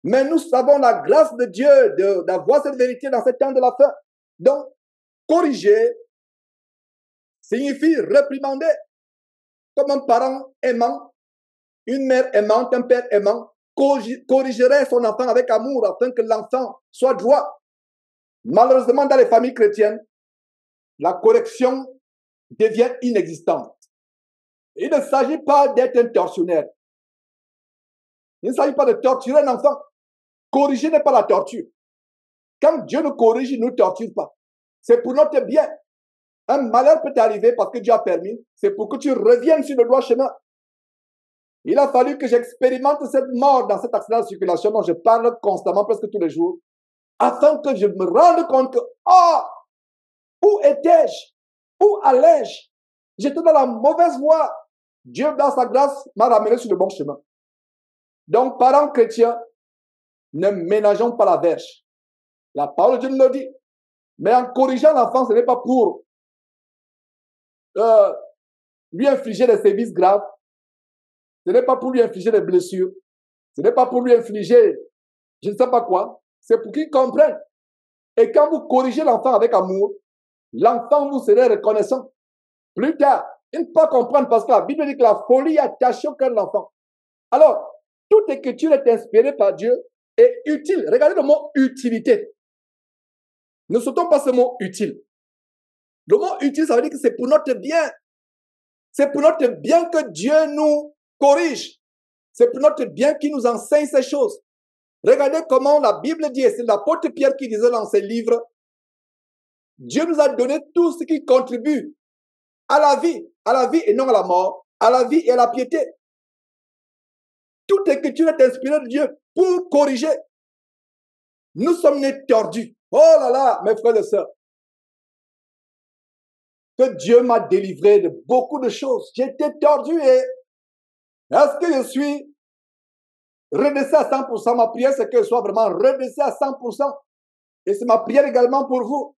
A: Mais nous savons la grâce de Dieu d'avoir cette vérité dans ce temps de la fin. Donc, corriger signifie réprimander. Comme un parent aimant, une mère aimante, un père aimant, corrigerait son enfant avec amour afin que l'enfant soit droit. Malheureusement, dans les familles chrétiennes, la correction devient inexistante. Il ne s'agit pas d'être un tortionnaire. Il ne s'agit pas de torturer un enfant. Corriger n'est pas la torture. Quand Dieu nous corrige, il ne nous torture pas. C'est pour notre bien. Un malheur peut t'arriver parce que Dieu a permis. C'est pour que tu reviennes sur le droit chemin. Il a fallu que j'expérimente cette mort dans cet accident de circulation dont je parle constamment, presque tous les jours, afin que je me rende compte que, où étais-je? Où allais-je? J'étais dans la mauvaise voie. Dieu, dans sa grâce, m'a ramené sur le bon chemin. Donc, parents chrétiens, ne ménageons pas la verge. La parole de Dieu nous le dit. Mais en corrigeant l'enfant, ce n'est pas pour lui infliger des sévices graves. Ce n'est pas pour lui infliger des blessures. Ce n'est pas pour lui infliger je ne sais pas quoi. C'est pour qu'il comprenne. Et quand vous corrigez l'enfant avec amour, l'enfant vous serez reconnaissant. Plus tard, il ne peut pas comprendre parce que la Bible dit que la folie est attachée au cœur de l'enfant. Alors, toute écriture est inspirée par Dieu et utile. Regardez le mot utilité. Ne sautons pas ce mot utile. Le mot utile, ça veut dire que c'est pour notre bien. C'est pour notre bien que Dieu nous corrige. C'est pour notre bien qu'il nous enseigne ces choses. Regardez comment la Bible dit, et c'est l'apôtre Pierre qui disait dans ses livres, Dieu nous a donné tout ce qui contribue à la vie et non à la mort, à la vie et à la piété. Toute écriture est inspirée de Dieu pour corriger. Nous sommes nés tordus. Oh là là, mes frères et sœurs. Que Dieu m'a délivré de beaucoup de choses. J'étais tordu et est-ce que je suis redressé à 100%? Ma prière, c'est que je sois vraiment redressé à 100%. Et c'est ma prière également pour vous.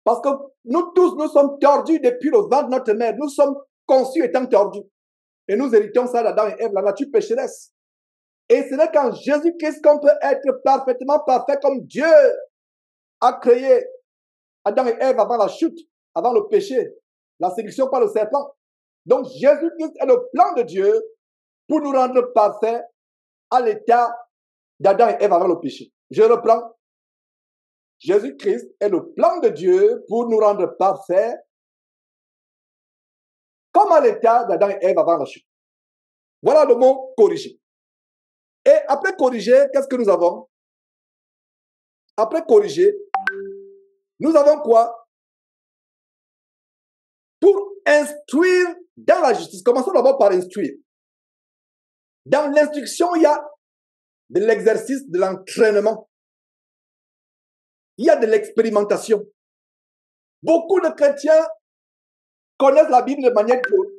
A: Parce que nous tous, nous sommes tordus depuis le ventre de notre mère. Nous sommes conçus étant tordus. Et nous héritons ça d'Adam et Ève, la nature pécheresse. Et ce n'est qu'en Jésus-Christ qu'on peut être parfaitement parfait comme Dieu a créé Adam et Ève avant la chute, avant le péché, la séduction par le serpent. Donc Jésus-Christ est le plan de Dieu pour nous rendre parfaits à l'état d'Adam et Ève avant le péché. Je reprends. Jésus-Christ est le plan de Dieu pour nous rendre parfaits comme à l'état d'Adam et Ève avant la chute. Voilà le mot corriger. Et après corriger, qu'est-ce que nous avons? Après corriger, nous avons quoi? Pour instruire dans la justice. Commençons d'abord par instruire. Dans l'instruction, il y a de l'exercice, de l'entraînement. Il y a de l'expérimentation. Beaucoup de chrétiens connaissent la Bible de manière théorique.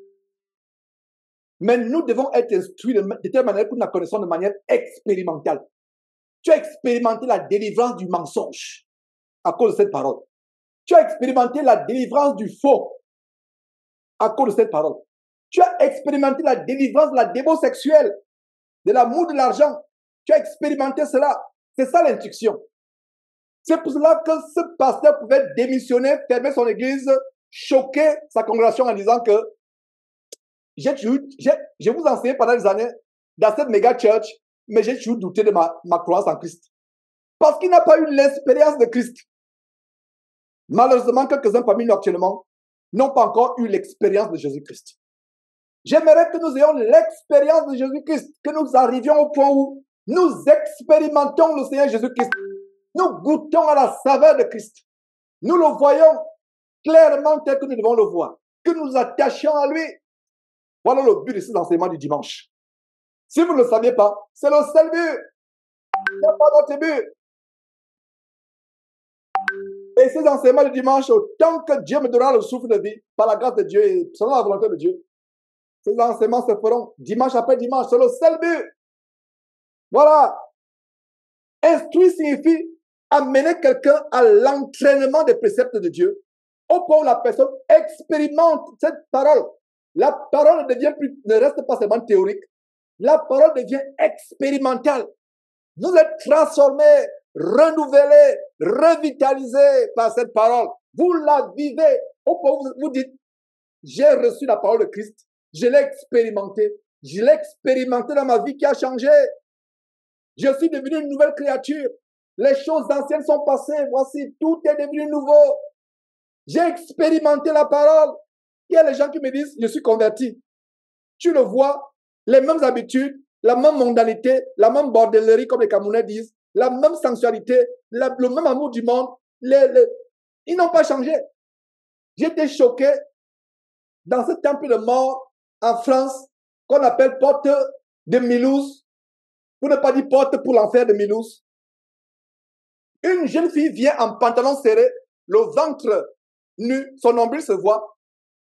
A: Mais nous devons être instruits de telle manière que nous la connaissons de manière expérimentale. Tu as expérimenté la délivrance du mensonge à cause de cette parole. Tu as expérimenté la délivrance du faux à cause de cette parole. Tu as expérimenté la délivrance de la dévotion sexuelle, de l'amour de l'argent. Tu as expérimenté cela. C'est ça l'instruction. C'est pour cela que ce pasteur pouvait démissionner, fermer son église, choquer sa congrégation en disant que je vous enseignais pendant des années dans cette méga church, mais j'ai toujours douté de ma croyance en Christ. Parce qu'il n'a pas eu l'expérience de Christ. Malheureusement, quelques-uns parmi nous actuellement n'ont pas encore eu l'expérience de Jésus-Christ. J'aimerais que nous ayons l'expérience de Jésus-Christ, que nous arrivions au point où nous expérimentons le Seigneur Jésus-Christ. Nous goûtons à la saveur de Christ. Nous le voyons clairement tel que nous devons le voir. Que nous attachions à lui. Voilà le but de ces enseignements du dimanche. Si vous ne le saviez pas, c'est le seul but. Il n'y a pas d'autre but. Et ces enseignements du dimanche, autant que Dieu me donnera le souffle de vie, par la grâce de Dieu et selon la volonté de Dieu, ces enseignements se feront dimanche après dimanche. C'est le seul but. Voilà. Instruire signifie amener quelqu'un à l'entraînement des préceptes de Dieu, au point où la personne expérimente cette parole. La parole ne reste pas seulement théorique. La parole devient expérimentale. Vous êtes transformé, renouvelé, revitalisé par cette parole. Vous la vivez au point où vous dites, j'ai reçu la parole de Christ, je l'ai expérimenté dans ma vie qui a changé. Je suis devenu une nouvelle créature. Les choses anciennes sont passées. Voici, tout est devenu nouveau. J'ai expérimenté la parole. Il y a des gens qui me disent, je suis converti. Tu le vois, les mêmes habitudes, la même mondanité, la même bordellerie, comme les Camerounais disent, la même sensualité, le même amour du monde. Ils n'ont pas changé. J'étais choqué dans ce temple de mort en France, qu'on appelle porte de Milouz, pour ne pas dire porte pour l'enfer de Milouz. Une jeune fille vient en pantalon serré, le ventre nu, son nombril se voit.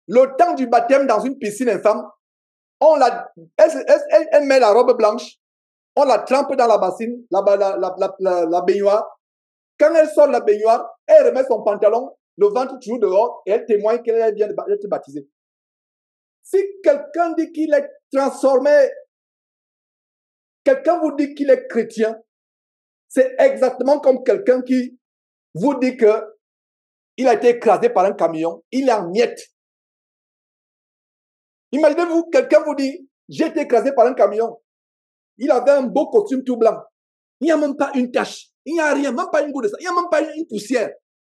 A: Le temps du baptême dans une piscine infâme, elle met la robe blanche, on la trempe dans la bassine, la baignoire. Quand elle sort de la baignoire, elle remet son pantalon, le ventre toujours dehors, et elle témoigne qu'elle vient d'être baptisée. Si quelqu'un dit qu'il est transformé, quelqu'un vous dit qu'il est chrétien, c'est exactement comme quelqu'un qui vous dit qu'il a été écrasé par un camion, il est en miettes. Imaginez-vous, quelqu'un vous dit, j'ai été écrasé par un camion. Il avait un beau costume tout blanc. Il n'y a même pas une tache. Il n'y a rien, même pas une goutte de sang. Il n'y a même pas une poussière.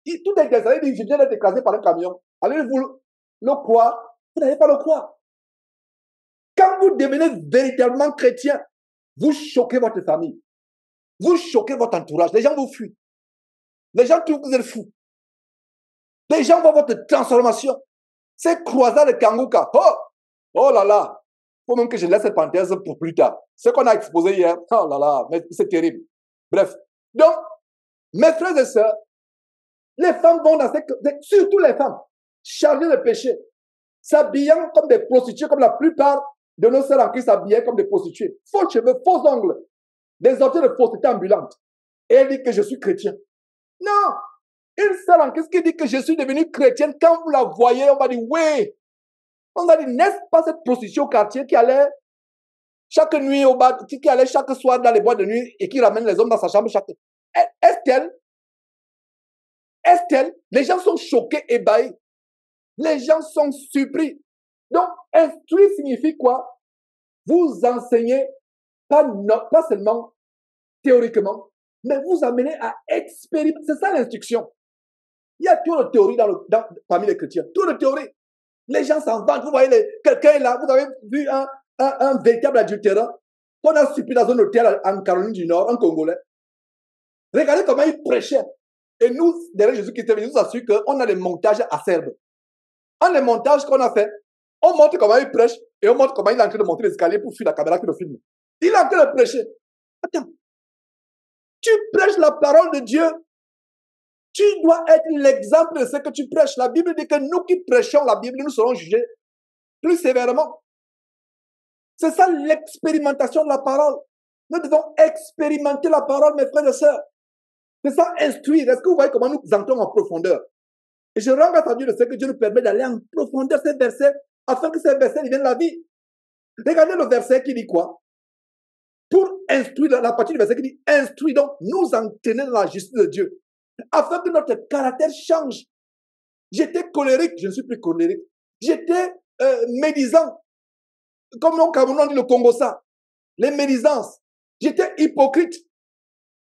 A: Tout est écrasé. Il dit, je viens d'être écrasé par un camion. Allez-vous le croire? Vous n'allez pas le croire. Quand vous devenez véritablement chrétien, vous choquez votre famille. Vous choquez votre entourage. Les gens vous fuient. Les gens trouvent que vous êtes fous. Les gens voient votre transformation. C'est croisade de Kanguka. Oh là là. Il faut même que je laisse cette parenthèse pour plus tard. Ce qu'on a exposé hier, oh là là, mais c'est terrible. Bref. Donc, mes frères et sœurs, les femmes vont dans surtout les femmes, chargées de péché, s'habillant comme des prostituées, comme la plupart de nos sœurs en Christ s'habillaient comme des prostituées. Faux cheveux, faux ongles, des objets de fausseté ambulante. Et elle dit que je suis chrétien. Non! Une sœur en Christ qui dit que je suis devenue chrétienne, quand vous la voyez, on va dire oui. On va dire, n'est-ce pas cette prostituée au quartier qui allait chaque nuit au bar, qui allait chaque soir dans les boîtes de nuit et qui ramène les hommes dans sa chambre chaque... Est-ce qu'elle? Les gens sont choqués, ébahis. Les gens sont surpris. Donc, instruire signifie quoi? Vous enseignez pas seulement théoriquement, mais vous amenez à expérimenter. C'est ça l'instruction. Il y a trop de théorie parmi les chrétiens. Trop de théorie. Les gens s'en vantent. Vous voyez, quelqu'un est là. Vous avez vu un véritable adultère qu'on a supplié dans un hôtel en Caroline du Nord, un Congolais. Regardez comment il prêchait. Et nous, derrière Jésus-Christ, il nous assure qu'on a les montages acerbes. En les montages qu'on a fait, on montre comment il prêche et on montre comment il est en train de monter les escaliers pour fuir la caméra qui le filme. Il est en train de prêcher. Attends. Tu prêches la parole de Dieu. Tu dois être l'exemple de ce que tu prêches. La Bible dit que nous qui prêchons la Bible, nous serons jugés plus sévèrement. C'est ça l'expérimentation de la parole. Nous devons expérimenter la parole, mes frères et sœurs. C'est ça instruire. Est-ce que vous voyez comment nous entrons en profondeur? Et je rends grâce à Dieu de ce que Dieu nous permet d'aller en profondeur ces versets, afin que ces versets deviennent la vie. Regardez le verset qui dit quoi? Pour instruire, la partie du verset qui dit instruire, donc nous entraîner dans la justice de Dieu, afin que notre caractère change. J'étais colérique, je ne suis plus colérique. J'étais médisant, comme au Cameroun on dit le Congo ça, les médisances. J'étais hypocrite.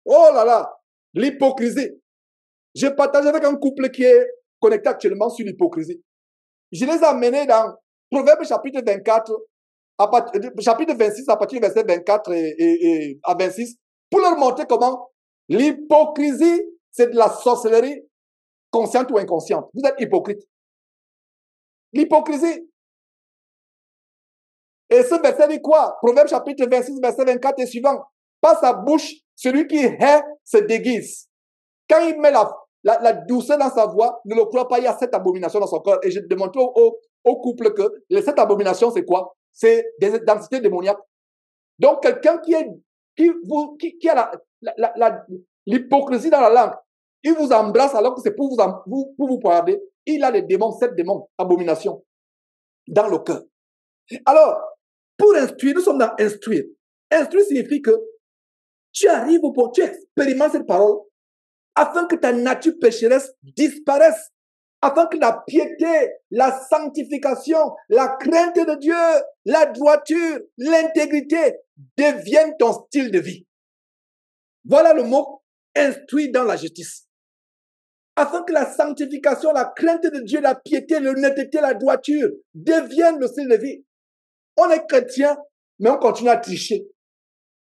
A: Oh là là, l'hypocrisie. Je partage avec un couple qui est connecté actuellement sur l'hypocrisie. Je les ai amenés dans Proverbe chapitre 24, chapitre 26, à partir du verset 24 et à 26, pour leur montrer comment l'hypocrisie, c'est de la sorcellerie, consciente ou inconsciente. Vous êtes hypocrite. L'hypocrisie. Et ce verset dit quoi? Proverbe chapitre 26, verset 24 et suivant. Par sa bouche, celui qui hait se déguise. Quand il met la douceur dans sa voix, ne le crois pas, il y a cette abomination dans son cœur. Et je demande au couple que cette abomination, c'est quoi? C'est des densités démoniaques. Donc, quelqu'un qui a l'hypocrisie dans la langue, il vous embrasse alors que c'est pour vous poignarder. Il a les démons, 7 démons, abomination, dans le cœur. Alors, pour instruire, nous sommes dans instruire. Instruire signifie que tu arrives au point, tu expérimentes cette parole afin que ta nature pécheresse disparaisse, afin que la piété, la sanctification, la crainte de Dieu, la droiture, l'intégrité deviennent ton style de vie. Voilà le mot instruire dans la justice. Afin que la sanctification, la crainte de Dieu, la piété, l'honnêteté, la droiture deviennent le style de vie. On est chrétien, mais on continue à tricher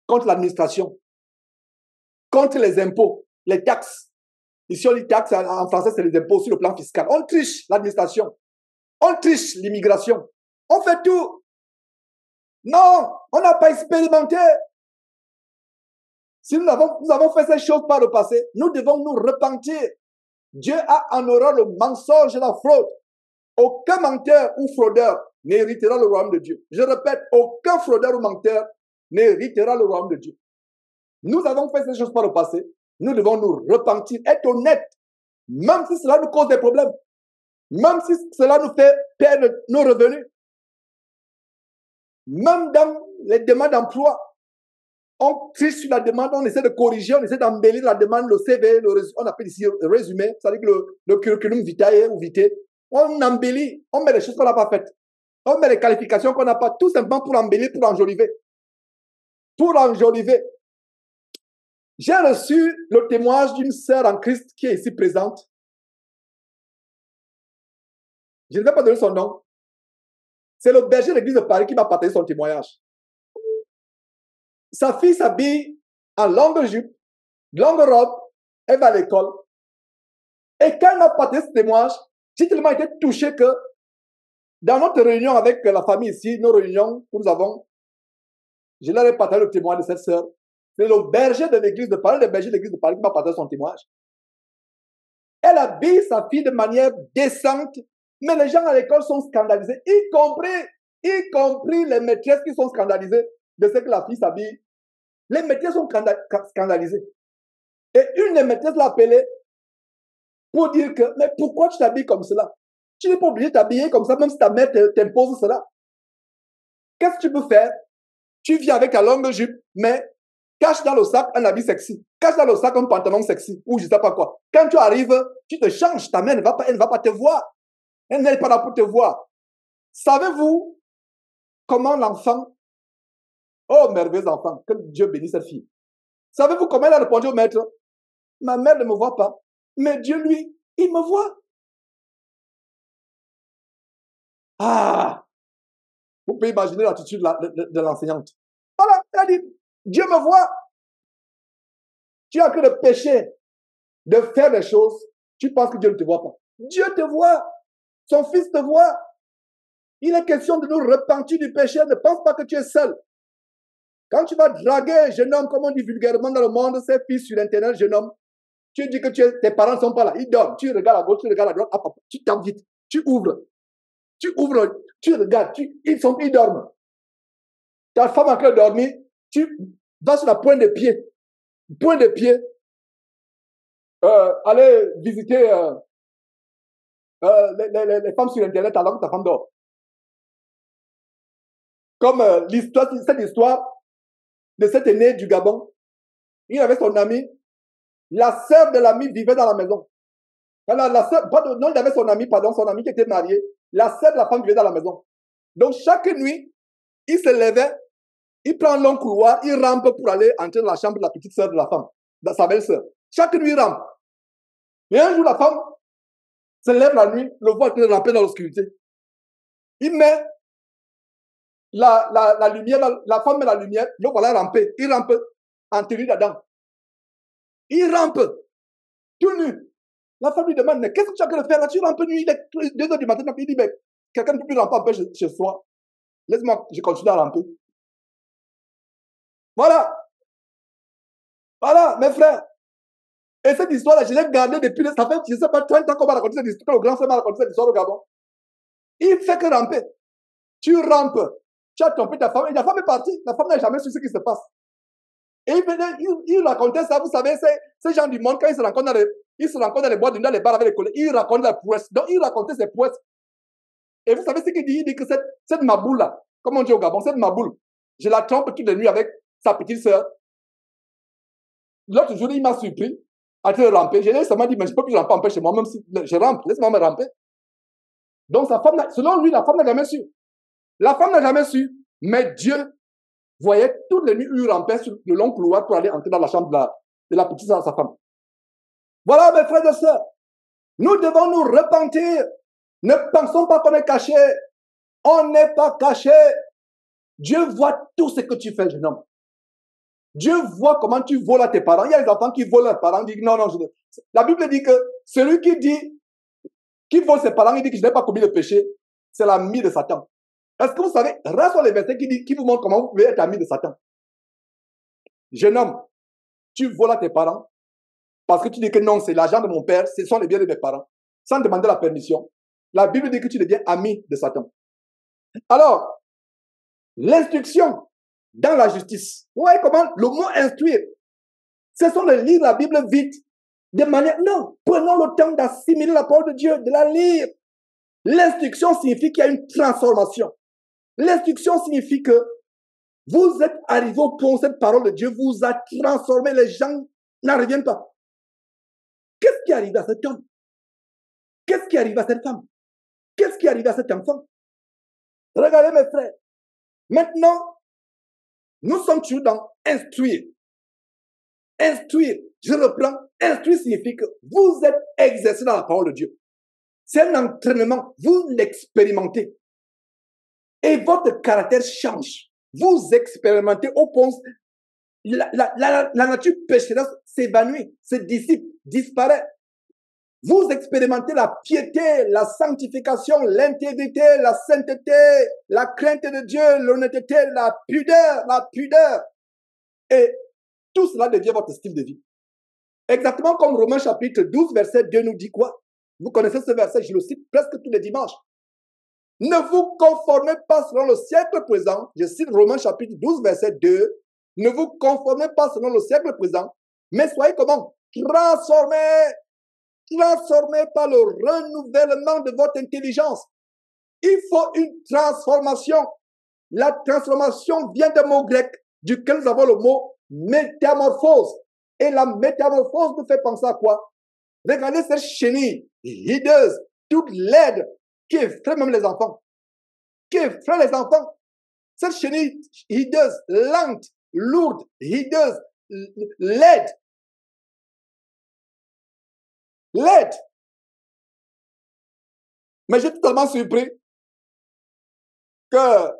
A: contre l'administration, contre les impôts, les taxes. Ici, on dit taxes, en français, c'est les impôts sur le plan fiscal. On triche l'administration. On triche l'immigration. On fait tout. Non, on n'a pas expérimenté. Si nous avons fait ces choses par le passé, nous devons nous repentir. Dieu a en horreur le mensonge et la fraude. Aucun menteur ou fraudeur n'héritera le royaume de Dieu. Je répète, aucun fraudeur ou menteur n'héritera le royaume de Dieu. Nous avons fait ces choses par le passé. Nous devons nous repentir, être honnêtes, même si cela nous cause des problèmes, même si cela nous fait perdre nos revenus, même dans les demandes d'emploi. On triche sur la demande, on essaie de corriger, on essaie d'embellir la demande, le CV, on appelle ici le résumé, c'est-à-dire que le curriculum vitae ou vitae. On embellit, on met les choses qu'on n'a pas faites. On met les qualifications qu'on n'a pas, tout simplement pour embellir, pour enjoliver. Pour enjoliver. J'ai reçu le témoignage d'une sœur en Christ qui est ici présente. Je ne vais pas donner son nom. C'est le berger de l'église de Paris qui m'a partagé son témoignage. Sa fille s'habille en longue jupe, longue robe, elle va à l'école. Et quand elle m'a partagé ce témoignage, j'ai tellement été touché que dans notre réunion avec la famille ici, nos réunions que nous avons, je leur ai partagé le témoignage de cette sœur. C'est le berger de l'église de Paris, le berger de l'église de Paris qui m'a partagé son témoignage. Elle habille sa fille de manière décente, mais les gens à l'école sont scandalisés, y compris les maîtresses qui sont scandalisées de ce que la fille s'habille. Les maîtresses sont scandalisées. Et une des maîtresses l'a appelée pour dire que, mais pourquoi tu t'habilles comme cela? Tu n'es pas obligé de t'habiller comme ça, même si ta mère t'impose cela. Qu'est-ce que tu peux faire? Tu viens avec ta longue jupe, mais cache dans le sac un habit sexy. Cache dans le sac un pantalon sexy, ou je ne sais pas quoi. Quand tu arrives, tu te changes, ta mère elle ne va pas te voir. Elle n'est pas là pour te voir. Savez-vous comment l'enfant, oh merveilleux enfant, que Dieu bénisse cette fille. Savez-vous comment elle a répondu au maître? Ma mère ne me voit pas, mais Dieu, lui, il me voit. Ah! Vous pouvez imaginer l'attitude de l'enseignante. Voilà, elle a dit, Dieu me voit. Tu es en train de pécher, de faire des choses, tu penses que Dieu ne te voit pas. Dieu te voit. Son fils te voit. Il est question de nous repentir du péché. Ne pense pas que tu es seul. Quand tu vas draguer un jeune homme, comme on dit vulgairement dans le monde, ses fils sur Internet, jeune homme, tu dis que tes parents ne sont pas là. Ils dorment. Tu regardes à gauche, tu regardes à droite. Tu tapes vite. Tu ouvres, tu regardes. Ils dorment. Ta femme a encore dormi. Tu vas sur la pointe de pied. Point de pied. Aller visiter les femmes sur Internet alors que ta femme dort. Comme cette histoire de cet aîné du Gabon. Il avait son ami. La sœur de l'ami vivait dans la maison. Il avait son ami qui était marié. La sœur de la femme vivait dans la maison. Donc chaque nuit, il se levait, il prend un long couloir, il rampe pour aller entrer dans la chambre de la petite sœur de la femme, de sa belle-sœur. Chaque nuit, il rampe. Et un jour, la femme se lève la nuit, le voit en train de ramper dans l'obscurité. Il met la lumière, la femme met la lumière, le voilà ramper. Il rampe en tenue d'Adam. Il rampe, tout nu. La femme lui demande, mais qu'est-ce que tu as à faire là? Tu rampes nuit, il est 2 heures du matin, il dit, mais quelqu'un ne peut plus ramper un peu chez soi. Laisse-moi, je continue à ramper. Voilà. Voilà, mes frères. Et cette histoire-là, je l'ai gardée depuis, ça fait, je ne sais pas, 30 ans qu'on m'a raconté cette histoire, le grand frère m'a raconté cette histoire au Gabon. Il fait que ramper. Tu rampes. Tu as trompé ta femme et la femme est partie. La femme n'a jamais su ce qui se passe. Et il racontait ça, vous savez, ces gens du monde, quand ils se rencontrent dans les boîtes, dans les bars avec les collègues, ils racontent la prouesse. Donc, il racontait ses prouesses. Et vous savez ce qu'il dit? Il dit que cette maboule-là, comme on dit au Gabon, cette maboule, je la trompe toutes les nuits avec sa petite sœur. L'autre jour, il m'a surpris en train de ramper. J'ai seulement dit, mais je ne peux plus ramper chez moi, même si je rampe, laisse-moi me ramper. Donc, sa femme, selon lui, la femme n'a jamais su. La femme n'a jamais su, mais Dieu voyait toutes les nuits où il rampait sur le long couloir pour aller entrer dans la chambre de la petite sœur de sa femme. Voilà, mes frères et sœurs, nous devons nous repentir. Ne pensons pas qu'on est caché. On n'est pas caché. Dieu voit tout ce que tu fais, jeune homme. Dieu voit comment tu voles à tes parents. Il y a des enfants qui volent à leurs parents, disent non, non. La Bible dit que celui qui vole ses parents, il dit que je n'ai pas commis le péché, c'est l'ami de Satan. Est-ce que vous savez, rares sont les versets qui vous montrent comment vous pouvez être ami de Satan. Jeune homme, tu voles à tes parents parce que tu dis que non, c'est l'argent de mon père, ce sont les biens de mes parents, sans demander la permission. La Bible dit que tu deviens ami de Satan. Alors, l'instruction dans la justice. Vous voyez comment le mot instruire, ce sont de lire la Bible vite, de manière... Non, prenons le temps d'assimiler la parole de Dieu, de la lire. L'instruction signifie qu'il y a une transformation. L'instruction signifie que vous êtes arrivé au point où cette parole de Dieu vous a transformé. Les gens n'en reviennent pas. Qu'est-ce qui arrive à cet homme? Qu'est-ce qui arrive à cette femme? Qu'est-ce qui arrive à cet enfant? Regardez mes frères. Maintenant, nous sommes toujours dans instruire. Instruire, je reprends. Instruire signifie que vous êtes exercé dans la parole de Dieu. C'est un entraînement. Vous l'expérimentez. Et votre caractère change. Vous expérimentez au point où la nature pécheresse s'évanouit, se dissipe, disparaît. Vous expérimentez la piété, la sanctification, l'intégrité, la sainteté, la crainte de Dieu, l'honnêteté, la pudeur. Et tout cela devient votre style de vie. Exactement comme Romains chapitre 12, verset 2 nous dit quoi? Vous connaissez ce verset, je le cite presque tous les dimanches. Ne vous conformez pas selon le siècle présent. Je cite Romains chapitre 12, verset 2. Ne vous conformez pas selon le siècle présent, mais soyez comment? Transformés par le renouvellement de votre intelligence. Il faut une transformation. La transformation vient d'un mot grec duquel nous avons le mot métamorphose. Et la métamorphose nous fait penser à quoi? Regardez cette chenille hideuse, toute laide, qui effraie même les enfants. Qui effraie les enfants. Cette chenille hideuse, lente, lourde, hideuse, laide. Laide. Mais j'ai totalement surpris que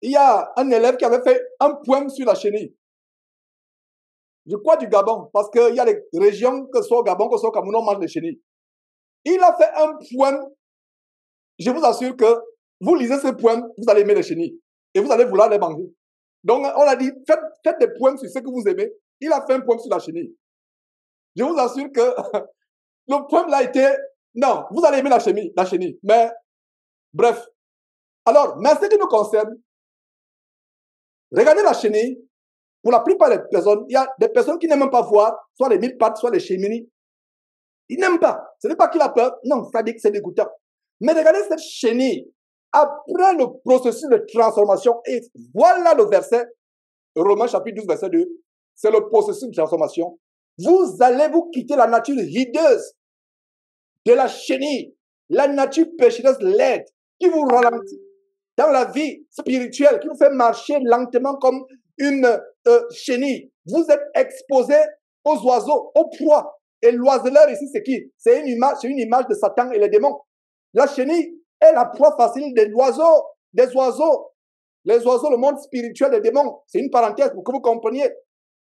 A: il y a un élève qui avait fait un poème sur la chenille. Je crois du Gabon, parce qu'il y a des régions, que ce soit au Gabon, que ce soit au Cameroun, on mange les chenilles. Il a fait un poème. Je vous assure que vous lisez ce poème, vous allez aimer les chenilles. Et vous allez vouloir les manger. Donc, on a dit, faites des poèmes sur ce que vous aimez. Il a fait un poème sur la chenille. Je vous assure que le poème là a été... Non, vous allez aimer la chenille. Mais, bref. Alors, mais ce qui nous concerne, regardez la chenille. Pour la plupart des personnes, il y a des personnes qui n'aiment même pas voir, soit les mille pattes, soit les chenilles. Ils n'aiment pas. Ce n'est pas qu'il a peur. Non, ça dit que c'est dégoûtant. Mais regardez cette chenille. Après le processus de transformation, et voilà le verset, Romains chapitre 12, verset 2, c'est le processus de transformation. Vous allez vous quitter la nature hideuse de la chenille, la nature pécheresse laide, qui vous ralentit dans la vie spirituelle, qui vous fait marcher lentement comme une chenille. Vous êtes exposé aux oiseaux, aux proies. Et l'oiseleur ici, c'est qui? C'est une image de Satan et les démons. La chenille est la proie facile des oiseaux. Les oiseaux, le monde spirituel des démons. C'est une parenthèse pour que vous compreniez.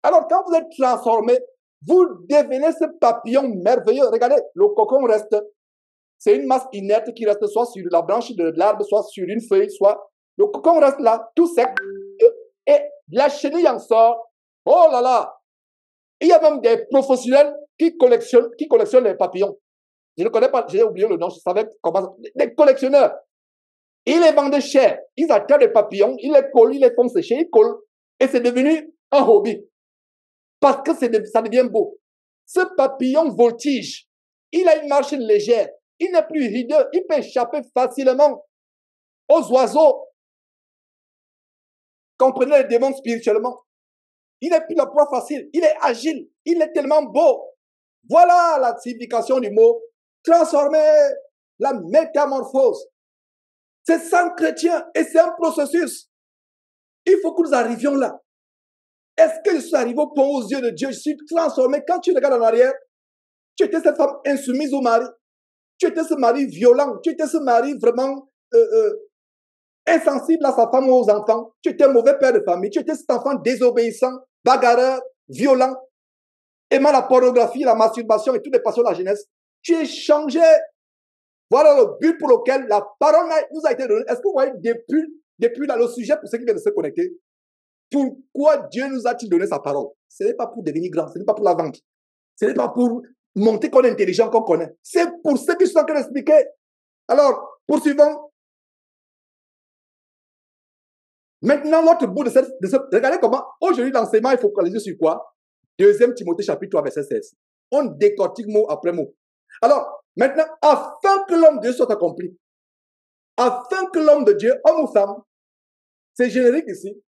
A: Alors, quand vous êtes transformé, vous devenez ce papillon merveilleux. Regardez, le cocon reste. c'est une masse inerte qui reste soit sur la branche de l'arbre, soit sur une feuille, soit... Le cocon reste là, tout sec. Et la chenille en sort. Oh là là! Il y a même des professionnels qui collectionnent les papillons. Je ne connais pas, j'ai oublié le nom, je savais comment... Des collectionneurs. Ils les vendent cher. Ils attrapent les papillons, ils les collent, ils les font sécher, ils collent. Et c'est devenu un hobby. Parce que ça devient beau. Ce papillon voltige. Il a une marche légère. Il n'est plus hideux. Il peut échapper facilement aux oiseaux. Comprenez les démons spirituellement. Il n'est plus la proie facile. Il est agile. Il est tellement beau. Voilà la signification du mot transformer, la métamorphose. C'est sans chrétien et c'est un processus. Il faut que nous arrivions là. Est-ce que je suis arrivé au point aux yeux de Dieu? Je suis transformé. Quand tu regardes en arrière, tu étais cette femme insoumise au mari. Tu étais ce mari violent. Tu étais ce mari vraiment insensible à sa femme ou aux enfants. Tu étais un mauvais père de famille. Tu étais cet enfant désobéissant, bagarreur, violent, aimant la pornographie, la masturbation et toutes les passions de la jeunesse. Tu es changé. Voilà le but pour lequel la parole nous a été donnée. Est-ce que vous voyez depuis là, le sujet pour ceux qui viennent de se connecter? Pourquoi Dieu nous a-t-il donné sa parole? Ce n'est pas pour devenir grand, ce n'est pas pour la vendre. Ce n'est pas pour montrer qu'on est intelligent, qu'on connaît. C'est pour ceux qui sont en train d'expliquer. Alors, poursuivons. Maintenant, l'autre bout de cette... Regardez comment, aujourd'hui, l'enseignement, il faut focaliser sur quoi? 2 Timothée chapitre 3, verset 16. On décortique mot après mot. Alors, maintenant, afin que l'homme de Dieu soit accompli, afin que l'homme de Dieu, homme ou femme, c'est générique ici,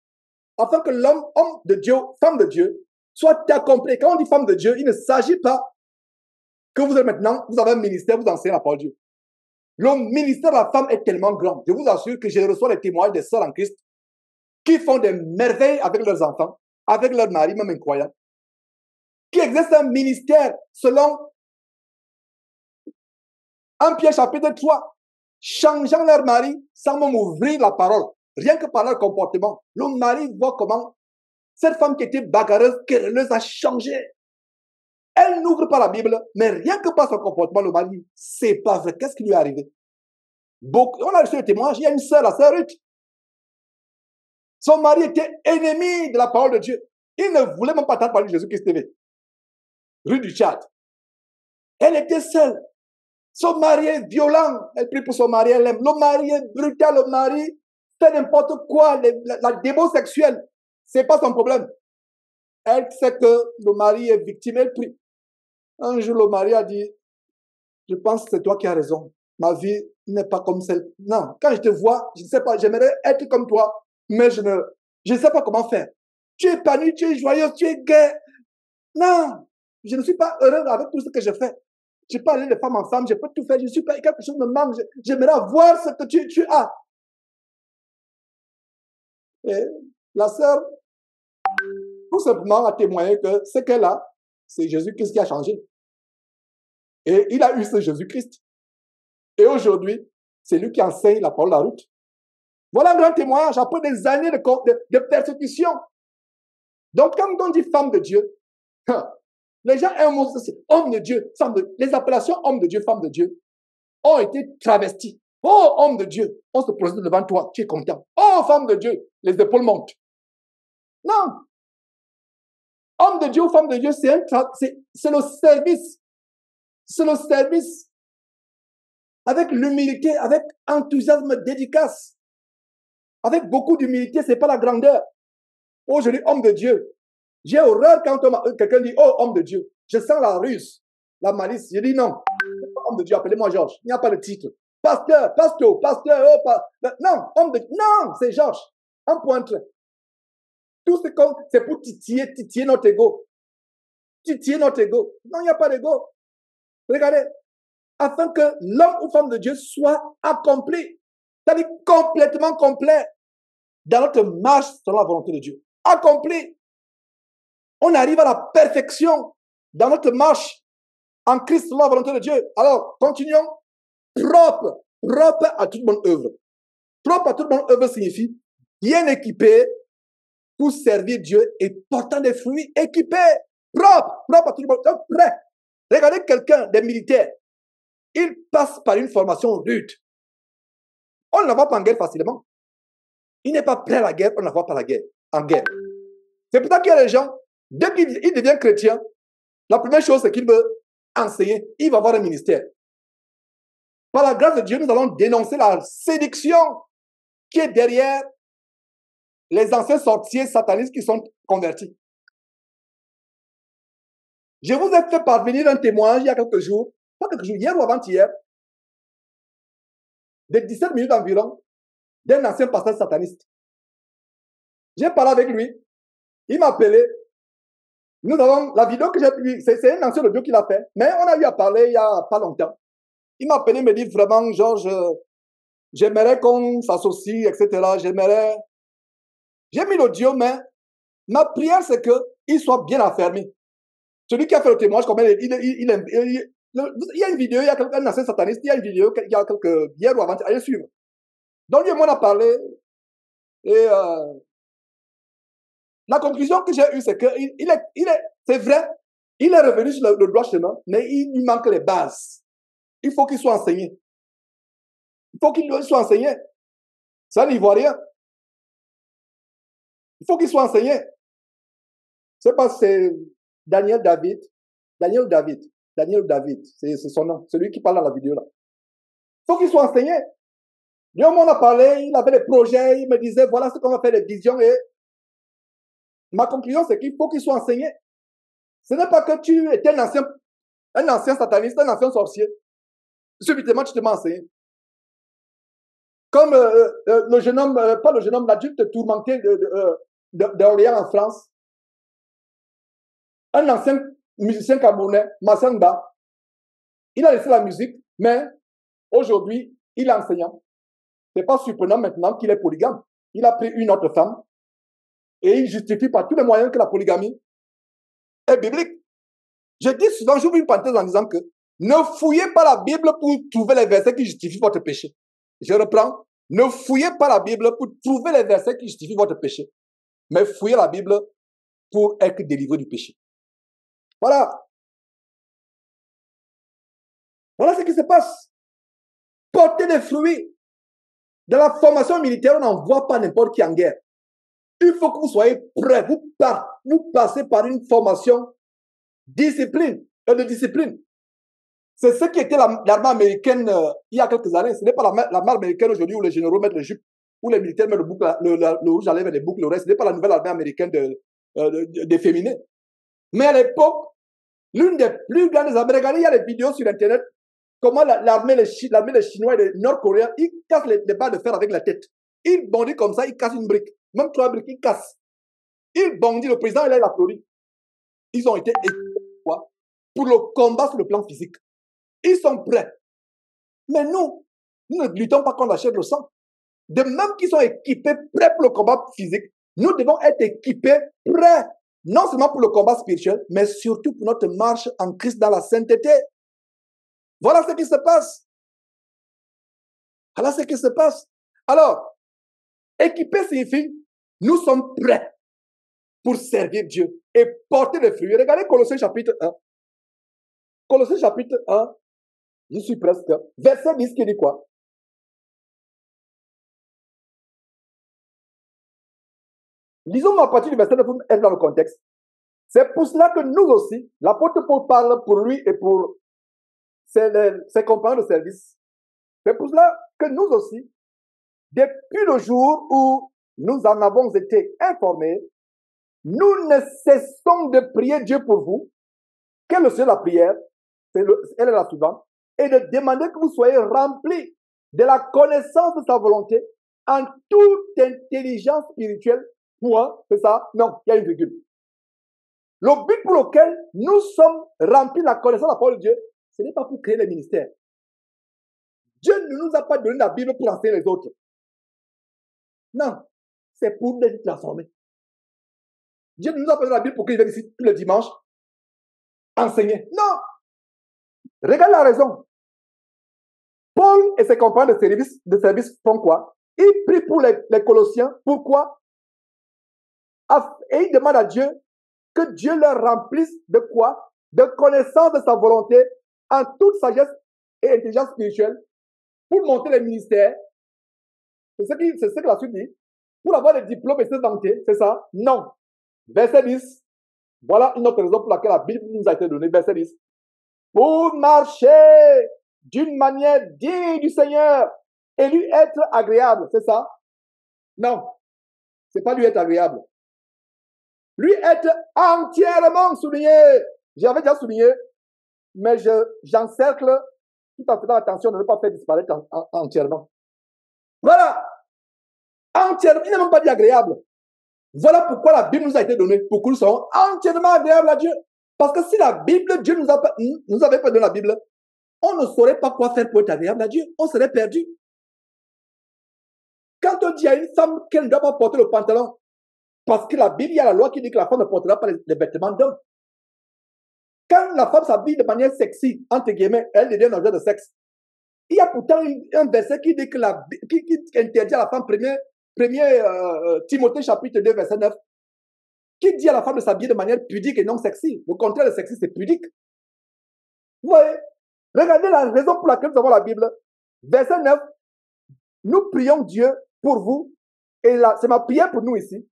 A: afin que l'homme, homme de Dieu, femme de Dieu, soit accompli. Quand on dit femme de Dieu, il ne s'agit pas que vous êtes maintenant, vous avez un ministère, vous enseignez la parole de Dieu. Le ministère de la femme est tellement grand. Je vous assure que je reçois les témoignages des sœurs en Christ qui font des merveilles avec leurs enfants, avec leurs maris, même incroyables, qui exercent un ministère selon 1 Pierre chapitre 3, changeant leur mari sans même ouvrir la parole. Rien que par leur comportement. Le mari voit comment cette femme qui était bagarreuse, querelleuse a changé. Elle n'ouvre pas la Bible, mais rien que par son comportement, le mari dit, c'est pas vrai, qu'est-ce qui lui est arrivé? On a reçu le témoignage, il y a une sœur, la sœur Ruth. Son mari était ennemi de la parole de Dieu. Il ne voulait même pas entendre parler de Jésus-Christ TV. Rue du Tchad. Elle était seule. Son mari est violent. Elle prie pour son mari, elle aime. Le mari est brutal, le mari fait n'importe quoi. La démon sexuelle, c'est pas son problème. Elle sait que le mari est victime, elle prie. Un jour, le mari a dit, je pense que c'est toi qui as raison. Ma vie n'est pas comme celle. Non, quand je te vois, je ne sais pas, j'aimerais être comme toi, mais je ne sais pas comment faire. Tu es épanoui, tu es joyeux, tu es gai. Non, je ne suis pas heureux avec tout ce que je fais. Je peux aller de femme en femme, je peux tout faire, je ne suis pas, quelque chose me manque, j'aimerais voir ce que tu as. Et la sœur, tout simplement, a témoigné que ce qu'elle a, c'est Jésus-Christ qui a changé. Et il a eu ce Jésus-Christ. Et aujourd'hui, c'est lui qui enseigne la parole de la route. Voilà un grand témoignage après des années de persécution. Donc, quand on dit femme de Dieu, les gens aiment homme de Dieu, femme de Dieu. Les appellations homme de Dieu, femme de Dieu ont été travesties. Oh, homme de Dieu, on se présente devant toi, tu es content. Oh, femme de Dieu, les épaules montent. Non. Homme de Dieu ou femme de Dieu, c'est le service. C'est le service. Avec l'humilité, avec enthousiasme, dédicace. Avec beaucoup d'humilité, c'est pas la grandeur. Aujourd'hui, homme de Dieu. J'ai horreur quand quelqu'un dit, oh, homme de Dieu. Je sens la ruse, la malice. Je dis non. Homme de Dieu, appelez-moi Georges. Il n'y a pas de titre. Pasteur, pasteur, pasteur, oh, non, homme de Dieu. Non, c'est Georges. Un point trait. Tout ce qu'on, c'est pour titiller notre ego. Titiller notre ego. Non, il n'y a pas d'ego. Regardez. Afin que l'homme ou femme de Dieu soit accompli. C'est-à-dire complètement complet dans notre marche selon la volonté de Dieu. Accompli. On arrive à la perfection dans notre marche en Christ selon la volonté de Dieu. Alors, continuons. Propre. Propre à toute bonne œuvre. Propre à toute bonne œuvre signifie bien équipé pour servir Dieu et portant des fruits équipés. Propre. Propre à toute bonne œuvre. Prêt. Regardez quelqu'un, des militaires. il passe par une formation rude. On ne l'envoie pas en guerre facilement. Il n'est pas prêt à la guerre, on ne l'envoie pas en guerre. C'est pour ça qu'il y a des gens, dès qu'il devient chrétien, la première chose, c'est qu'il veut enseigner. Il va avoir un ministère. Par la grâce de Dieu, nous allons dénoncer la séduction qui est derrière les anciens sorciers satanistes qui sont convertis. Je vous ai fait parvenir un témoignage il y a quelques jours, pas quelques jours, hier ou avant-hier, de 17 minutes environ, d'un ancien pasteur sataniste. J'ai parlé avec lui, il m'a appelé. Nous avons la vidéo que j'ai publiée, c'est un ancien audio qu'il a fait, mais on a eu à parler il n'y a pas longtemps. Il m'a appelé, il me dit vraiment, Georges, j'aimerais qu'on s'associe, etc. J'aimerais. J'ai mis l'audio, mais ma prière, c'est qu'il soit bien affermi. Celui qui a fait le témoignage, il y a une vidéo, il y a un ancien sataniste, il y a une vidéo, il y a hier ou avant, allez suivre. Donc lui et moi, on a parlé, et la conclusion que j'ai eue, c'est que c'est vrai, il est revenu sur le droit chemin, mais il lui manque les bases. Il faut qu'il soit enseigné. Il faut qu'il soit enseigné. C'est un Ivoirien. Il faut qu'il soit enseigné. Je ne sais pas si c'est Daniel David, c'est son nom, celui qui parle dans la vidéo là. Il faut qu'il soit enseigné. Lui, on a parlé, il avait des projets, il me disait, voilà ce qu'on va faire, les visions, et ma conclusion, c'est qu'il faut qu'il soit enseigné. Ce n'est pas que tu étais un ancien sataniste, un ancien sorcier. Subitement, tu te m'as enseigné. Comme le jeune homme, pas le jeune homme, l'adulte tourmenté d'Orléans en France. Un ancien musicien camerounais, Massamba, il a laissé la musique, mais aujourd'hui, il est enseignant. Ce n'est pas surprenant maintenant qu'il est polygame. Il a pris une autre femme et il justifie par tous les moyens que la polygamie est biblique. Je dis souvent, j'ouvre une parenthèse en disant que ne fouillez pas la Bible pour trouver les versets qui justifient votre péché. Je reprends. Ne fouillez pas la Bible pour trouver les versets qui justifient votre péché. Mais fouillez la Bible pour être délivré du péché. Voilà. Voilà ce qui se passe. Portez des fruits. Dans la formation militaire, on n'envoie pas n'importe qui en guerre. Il faut que vous soyez prêts. Vous passez par une formation de discipline. C'est ce qui était l'armée américaine il y a quelques années. Ce n'est pas l'armée américaine aujourd'hui où les généraux mettent les jupes, où les militaires mettent le rouge à lèvres et les boucles, le reste. Ce n'est pas la nouvelle armée américaine d'efféminés. Mais à l'époque, l'une des plus grandes armées, regardez, il y a des vidéos sur Internet, comment l'armée, les Chinois et les Nord-Coréens, ils cassent les barres de fer avec la tête. Ils bondissent comme ça, ils cassent une brique. Même 3 briques, ils cassent. Ils bondissent, le président, il a applaudi. Ils ont été équipés pour le combat sur le plan physique. Ils sont prêts. Mais nous ne luttons pas contre la chair et le sang. De même qu'ils sont équipés, prêts pour le combat physique, nous devons être équipés, prêts, non seulement pour le combat spirituel, mais surtout pour notre marche en Christ dans la sainteté. Voilà ce qui se passe. Voilà ce qui se passe. Alors, équipés signifie, nous sommes prêts pour servir Dieu et porter des fruits. Regardez Colossiens chapitre 1. Colossiens chapitre 1, j'y suis presque. Verset 10 qui dit quoi? Lisons à partir du verset 9 pour être dans le contexte. C'est pour cela que nous aussi, l'apôtre Paul parle pour lui et pour ses compagnons de service. C'est pour cela que nous aussi, depuis le jour où nous en avons été informés, nous ne cessons de prier Dieu pour vous. Quelle est la prière? Elle est la suivante. Et de demander que vous soyez remplis de la connaissance de sa volonté en toute intelligence spirituelle. Point, c'est ça? Non, il y a une virgule. Le but pour lequel nous sommes remplis de la connaissance de la parole de Dieu, ce n'est pas pour créer les ministères. Dieu ne nous a pas donné la Bible pour enseigner les autres. Non, c'est pour nous transformer. Dieu ne nous a pas donné la Bible pour qu'ils viennent ici tous les dimanches enseigner. Non! Regarde la raison. Paul et ses compagnons de service font quoi? Ils prient pour les Colossiens. Pourquoi? Et ils demandent à Dieu que Dieu leur remplisse de quoi? De connaissance de sa volonté en toute sagesse et intelligence spirituelle pour monter les ministères. C'est ce que la suite dit. Pour avoir des diplômes et se vanter, c'est ça? Non. Verset 10. Voilà une autre raison pour laquelle la Bible nous a été donnée. Verset 10. Pour marcher d'une manière digne du Seigneur et lui être agréable. C'est ça? Non. C'est pas lui être agréable. Lui être entièrement souligné. J'avais déjà souligné, mais j'encercle tout en faisant attention de ne pas faire disparaître entièrement. Voilà. Entièrement. Il n'a même pas dit agréable. Voilà pourquoi la Bible nous a été donnée, pour que nous soyons entièrement agréables à Dieu. Parce que si la Bible, Dieu nous avait pas donné la Bible, on ne saurait pas quoi faire pour être agréable à Dieu. On serait perdu. Quand on dit à une femme qu'elle ne doit pas porter le pantalon, parce que la Bible, il y a la loi qui dit que la femme ne portera pas les vêtements d'homme. Quand la femme s'habille de manière sexy, entre guillemets, elle devient un objet de sexe. Il y a pourtant un verset qui dit que qui interdit à la femme, premier Timothée chapitre 2, verset 9, qui dit à la femme de s'habiller de manière pudique et non sexy. Au contraire, le sexy, c'est pudique. Vous voyez? Regardez la raison pour laquelle nous avons la Bible. Verset 9, nous prions Dieu pour vous, et c'est ma prière pour nous ici,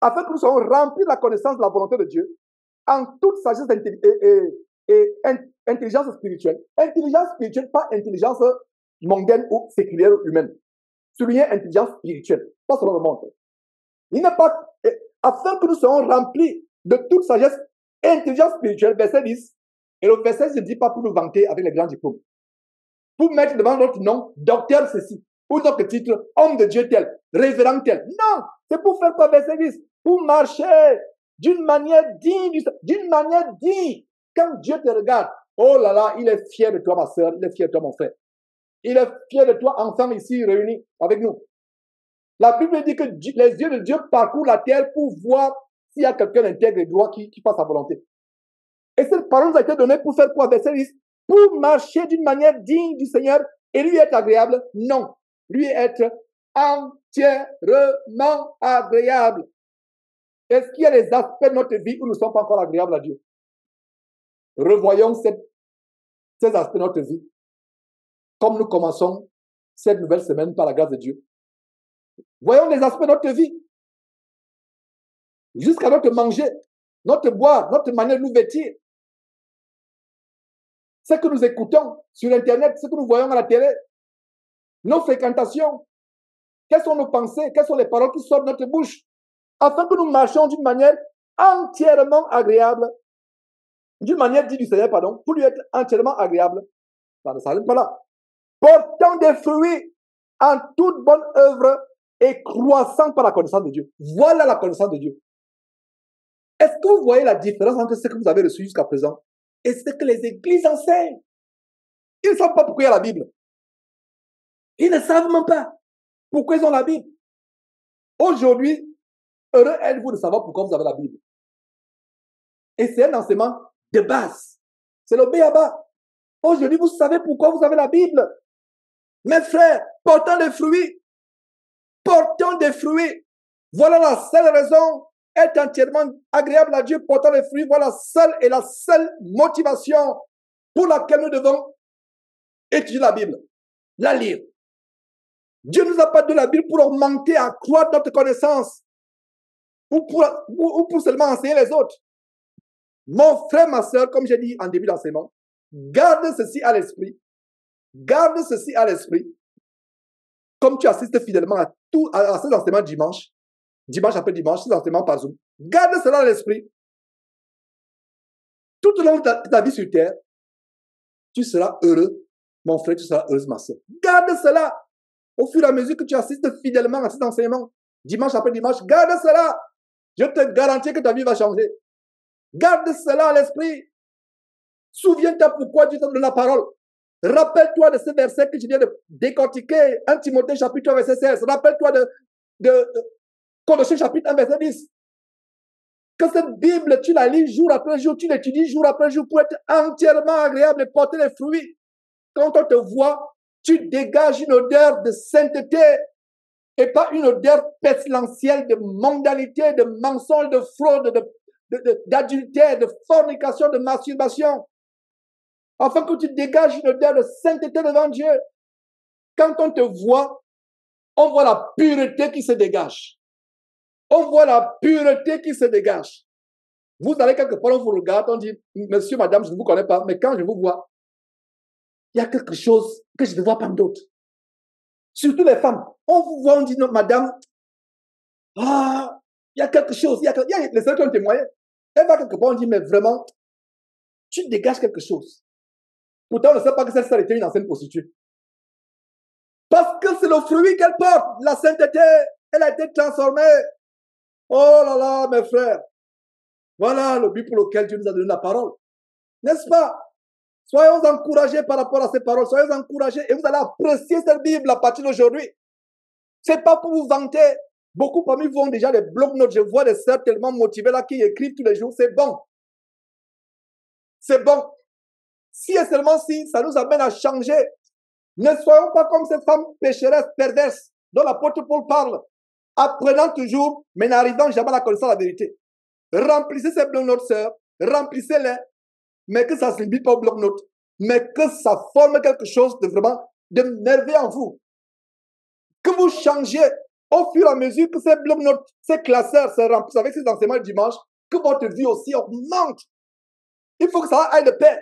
A: afin que nous soyons remplis de la connaissance de la volonté de Dieu, en toute sagesse et intelligence spirituelle. Intelligence spirituelle, pas intelligence mondaine ou séculaire ou humaine. Souligner intelligence spirituelle, pas selon le monde. Il n'est pas, afin que nous soyons remplis de toute sagesse et intelligence spirituelle, verset 10, et le verset ne dit pas pour nous vanter avec les grands diplômes. Pour mettre devant notre nom, docteur ceci, ou notre titre, homme de Dieu tel, révérend tel. Non, c'est pour faire quoi, verset 10? Pour marcher d'une manière digne, d'une manière digne. Quand Dieu te regarde, oh là là, il est fier de toi, ma soeur, il est fier de toi, mon frère. Il est fier de toi, ensemble ici, réunis avec nous. La Bible dit que les yeux de Dieu parcourent la terre pour voir s'il y a quelqu'un d'intègre et droit qui fasse sa volonté. Et cette parole nous a été donnée pour faire quoi, verset 10? Pour marcher d'une manière digne du Seigneur et lui être agréable? Non. Lui être entièrement agréable. Est-ce qu'il y a des aspects de notre vie où nous ne sommes pas encore agréables à Dieu? Revoyons ces aspects de notre vie. Comme nous commençons cette nouvelle semaine par la grâce de Dieu. Voyons les aspects de notre vie. Jusqu'à notre manger, notre boire, notre manière de nous vêtir. Ce que nous écoutons sur Internet, ce que nous voyons à la télé. Nos fréquentations. Quelles sont nos pensées? Quelles sont les paroles qui sortent de notre bouche? Afin que nous marchions d'une manière entièrement agréable. D'une manière digne du Seigneur, pardon, pour lui être entièrement agréable. Ça ne s'arrête pas là. Portant des fruits en toute bonne œuvre et croissant par la connaissance de Dieu. Voilà la connaissance de Dieu. Est-ce que vous voyez la différence entre ce que vous avez reçu jusqu'à présent et ce que les églises enseignent? Ils ne savent pas pourquoi il y a la Bible. Ils ne savent même pas pourquoi ils ont la Bible. Aujourd'hui, heureux êtes-vous de savoir pourquoi vous avez la Bible. Et c'est un enseignement de base. C'est le B.A.B.A. Aujourd'hui, vous savez pourquoi vous avez la Bible. Mes frères, portant des fruits. Portant des fruits. Voilà la seule raison. Être entièrement agréable à Dieu, portant des fruits. Voilà la seule motivation pour laquelle nous devons étudier la Bible. La lire. Dieu ne nous a pas donné la Bible pour augmenter, accroître notre connaissance. Ou pour seulement enseigner les autres. Mon frère, ma soeur, comme j'ai dit en début d'enseignement, garde ceci à l'esprit. Garde ceci à l'esprit. Comme tu assistes fidèlement à ces enseignements dimanche après dimanche, ces enseignements par Zoom. Garde cela à l'esprit. Tout au long de ta vie sur terre, tu seras heureux. Mon frère, tu seras heureuse, ma soeur. Garde cela. Au fur et à mesure que tu assistes fidèlement à ces enseignements, dimanche après dimanche, garde cela. Je te garantis que ta vie va changer. Garde cela à l'esprit. Souviens-toi pourquoi Dieu t'a donné la parole. Rappelle-toi de ce verset que je viens de décortiquer, 1 Timothée chapitre 1 verset 16. Rappelle-toi de Colossiens chapitre 1 verset 10. Que cette Bible, tu la lis jour après jour, tu l'étudies jour après jour pour être entièrement agréable et porter les fruits. Quand on te voit, tu dégages une odeur de sainteté et pas une odeur pestilentielle de mondanité, de mensonge, de fraude, d'adultère, de fornication, de masturbation. afin que tu dégages une odeur de sainteté devant Dieu. Quand on te voit, on voit la pureté qui se dégage. On voit la pureté qui se dégage. Vous allez quelque part, on vous regarde, on dit, monsieur, madame, je ne vous connais pas, mais quand je vous vois, il y a quelque chose que je ne vois pas d'autre. Surtout les femmes. On vous voit, on dit, non, madame, ah, il y a quelque chose. Il y a les seuls qui ont témoigné. Elle va quelque part, on dit, mais vraiment, tu dégages quelque chose. Pourtant, on ne sait pas que cette sœur était une ancienne prostituée. Parce que c'est le fruit qu'elle porte, la sainteté. Elle a été transformée. Oh là là, mes frères. Voilà le but pour lequel Dieu nous a donné la parole. N'est-ce pas? Soyons encouragés par rapport à ces paroles. Soyez encouragés et vous allez apprécier cette Bible à partir d'aujourd'hui. Ce n'est pas pour vous vanter. Beaucoup parmi vous ont déjà des blocs-notes. Je vois des sœurs tellement motivées là qui écrivent tous les jours. C'est bon. C'est bon. Si et seulement si ça nous amène à changer. Ne soyons pas comme ces femmes pécheresses, perverses, dont l'apôtre Paul parle. Apprenant toujours, mais n'arrivant jamais à la connaissance de la vérité. Remplissez ces blocs-notes, sœurs. Remplissez-les. Mais que ça ne se limite pas au bloc-notes. Mais que ça forme quelque chose de vraiment de merveilleux en vous. Que vous changez au fur et à mesure que ces blocs-notes, ces classeurs se remplissent avec ces enseignements du dimanche, que votre vie aussi augmente. Il faut que ça aille de pair.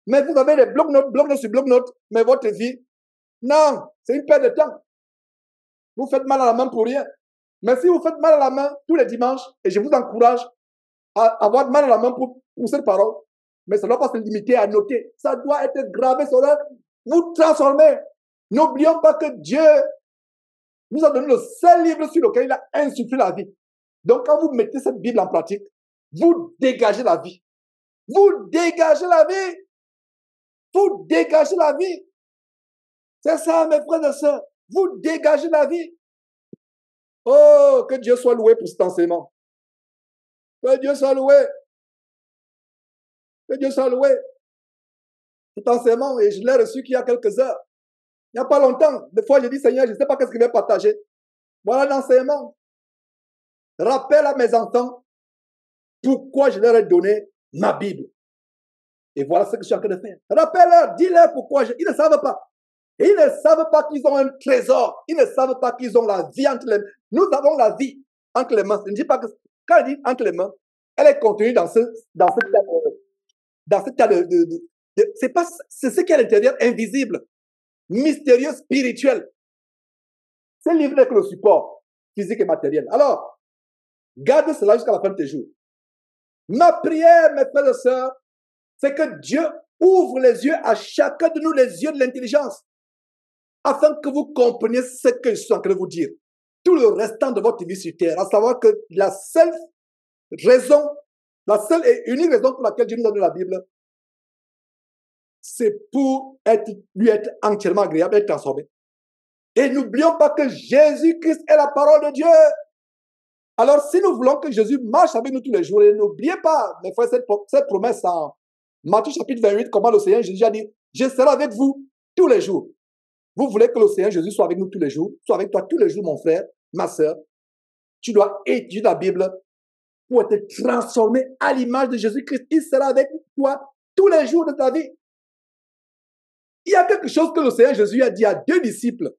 A: Mais vous avez des blocs-notes sur bloc-notes, mais votre vie, non, c'est une perte de temps. Vous faites mal à la main pour rien. Mais si vous faites mal à la main tous les dimanches, et je vous encourage à avoir mal à la main pour cette parole, mais ça ne doit pas se limiter à noter. Ça doit être gravé sur l'œuvre. Vous transformez. N'oublions pas que Dieu nous a donné le seul livre sur lequel il a insufflé la vie. Donc, quand vous mettez cette Bible en pratique, vous dégagez la vie. Vous dégagez la vie. Vous dégagez la vie. C'est ça, mes frères et sœurs. Vous dégagez la vie. Oh, que Dieu soit loué pour cet enseignement. Que Dieu soit loué. Que Dieu soit loué. Cet enseignement, et je l'ai reçu qu'il y a quelques heures. Il n'y a pas longtemps. Des fois, je dis, Seigneur, je ne sais pas qu'est-ce qu'il va partager. Voilà l'enseignement. Rappelle à mes enfants pourquoi je leur ai donné ma Bible. Et voilà ce que je suis en train de faire. Rappelle-leur, dis-leur pourquoi. Ils ne savent pas. Et ils ne savent pas qu'ils ont un trésor. Ils ne savent pas qu'ils ont la vie entre les mains. Nous avons la vie entre les mains. Je ne dis pas que quand je dis entre les mains, elle est contenue dans ce tas c'est ce qui est à l'intérieur, invisible, mystérieux, spirituel. C'est livré avec le support physique et matériel. Alors, garde cela jusqu'à la fin de tes jours. Ma prière, mes frères et sœurs, c'est que Dieu ouvre les yeux à chacun de nous, les yeux de l'intelligence, afin que vous compreniez ce que je suis en train de vous dire. Tout le restant de votre vie sur terre, à savoir que la seule raison, la seule et unique raison pour laquelle Dieu nous a donné la Bible, c'est pour lui être entièrement agréable, être transformé. Et n'oublions pas que Jésus-Christ est la parole de Dieu. Alors, si nous voulons que Jésus marche avec nous tous les jours, et n'oubliez pas, mes frères, cette promesse en Matthieu chapitre 28, comment le Seigneur Jésus a dit, je serai avec vous tous les jours. Vous voulez que le Seigneur Jésus soit avec nous tous les jours, soit avec toi tous les jours, mon frère, ma soeur. Tu dois étudier la Bible pour être transformé à l'image de Jésus-Christ. Il sera avec toi tous les jours de ta vie. Il y a quelque chose que le Seigneur Jésus a dit à deux disciples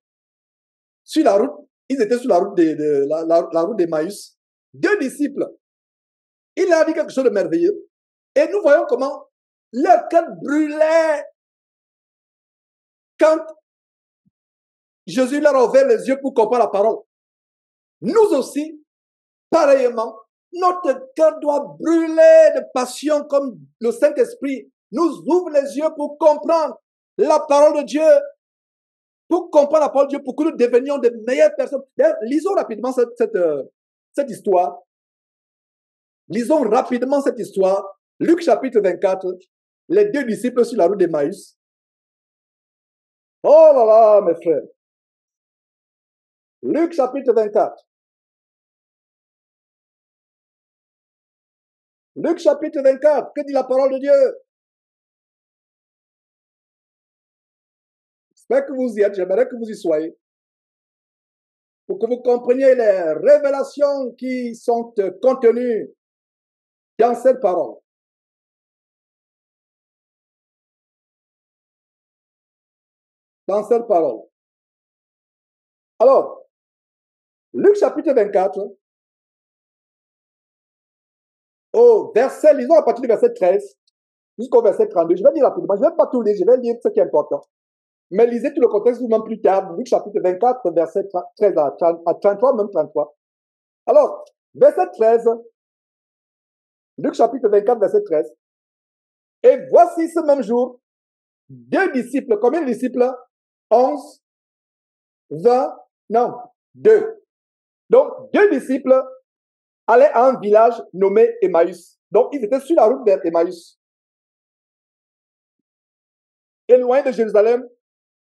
A: sur la route. Ils étaient sur la route la route d'Emmaüs. Deux disciples. Il a dit quelque chose de merveilleux. Et nous voyons comment leur cœur brûlait quand Jésus leur a ouvert les yeux pour comprendre la parole. Nous aussi, pareillement, notre cœur doit brûler de passion comme le Saint-Esprit nous ouvre les yeux pour comprendre la parole de Dieu, pour comprendre la parole de Dieu, pour que nous devenions de meilleures personnes. Lisons rapidement cette histoire. Lisons rapidement cette histoire. Luc chapitre 24, les deux disciples sur la route d'Emmaüs. Oh là là, mes frères. Luc chapitre 24. Luc chapitre 24, que dit la parole de Dieu? J'espère que vous y êtes, j'aimerais que vous y soyez. Pour que vous compreniez les révélations qui sont contenues dans cette parole. dans cette parole. Alors, Luc chapitre 24, au verset, lisons à partir du verset 13 jusqu'au verset 32. Je vais lire rapidement, je ne vais pas tout lire, je vais lire ce qui est important. Mais lisez tout le contexte vous-même plus tard, Luc chapitre 24, verset 13 à 33, même 33. Alors, verset 13, Luc chapitre 24, verset 13. Et voici ce même jour, 2 disciples, combien de disciples? 11, 20, non, 2. Donc, 2 disciples allaient à un village nommé Emmaüs. Donc, ils étaient sur la route vers Emmaüs. Éloigné de Jérusalem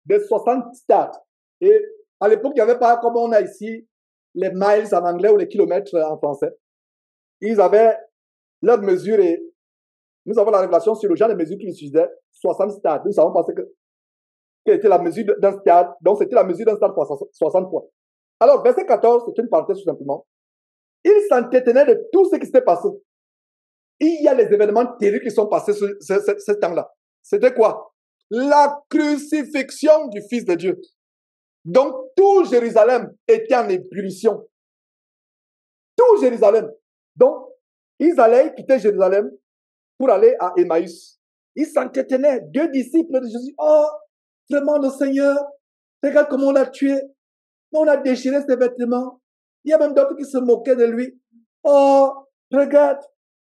A: de 60 stades. Et à l'époque, il n'y avait pas, comme on a ici, les miles en anglais ou les kilomètres en français. Ils avaient leur mesure et nous avons la révélation sur le genre de mesure qu'ils utilisaient, 60 stades. Nous savons penser quelle était la mesure d'un stade. Donc, c'était la mesure d'un stade fois 60 fois. Alors, verset 14, c'est une parenthèse tout simplement. Ils s'entretenaient de tout ce qui s'était passé. Il y a les événements terribles qui sont passés ce temps-là. C'était quoi? La crucifixion du Fils de Dieu. Donc, tout Jérusalem était en ébullition. Tout Jérusalem. Donc, ils allaient quitter Jérusalem pour aller à Emmaüs. Ils s'entretenaient, 2 disciples de Jésus. Oh, vraiment le Seigneur, regarde comment on l'a tué. On a déchiré ses vêtements. Il y a même d'autres qui se moquaient de lui. Oh, regarde.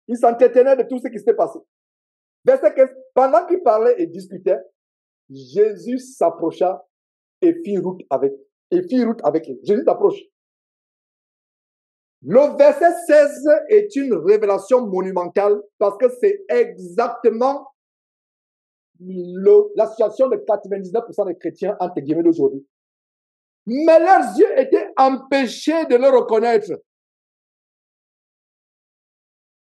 A: Ils s'entretenaient de tout ce qui s'était passé. Verset 15. Pendant qu'ils parlaient et discutaient, Jésus s'approcha et fit route avec eux. Jésus s'approche. Le verset 16 est une révélation monumentale parce que c'est exactement la situation de 99% des chrétiens, entre guillemets, d'aujourd'hui. Mais leurs yeux étaient empêchés de le reconnaître.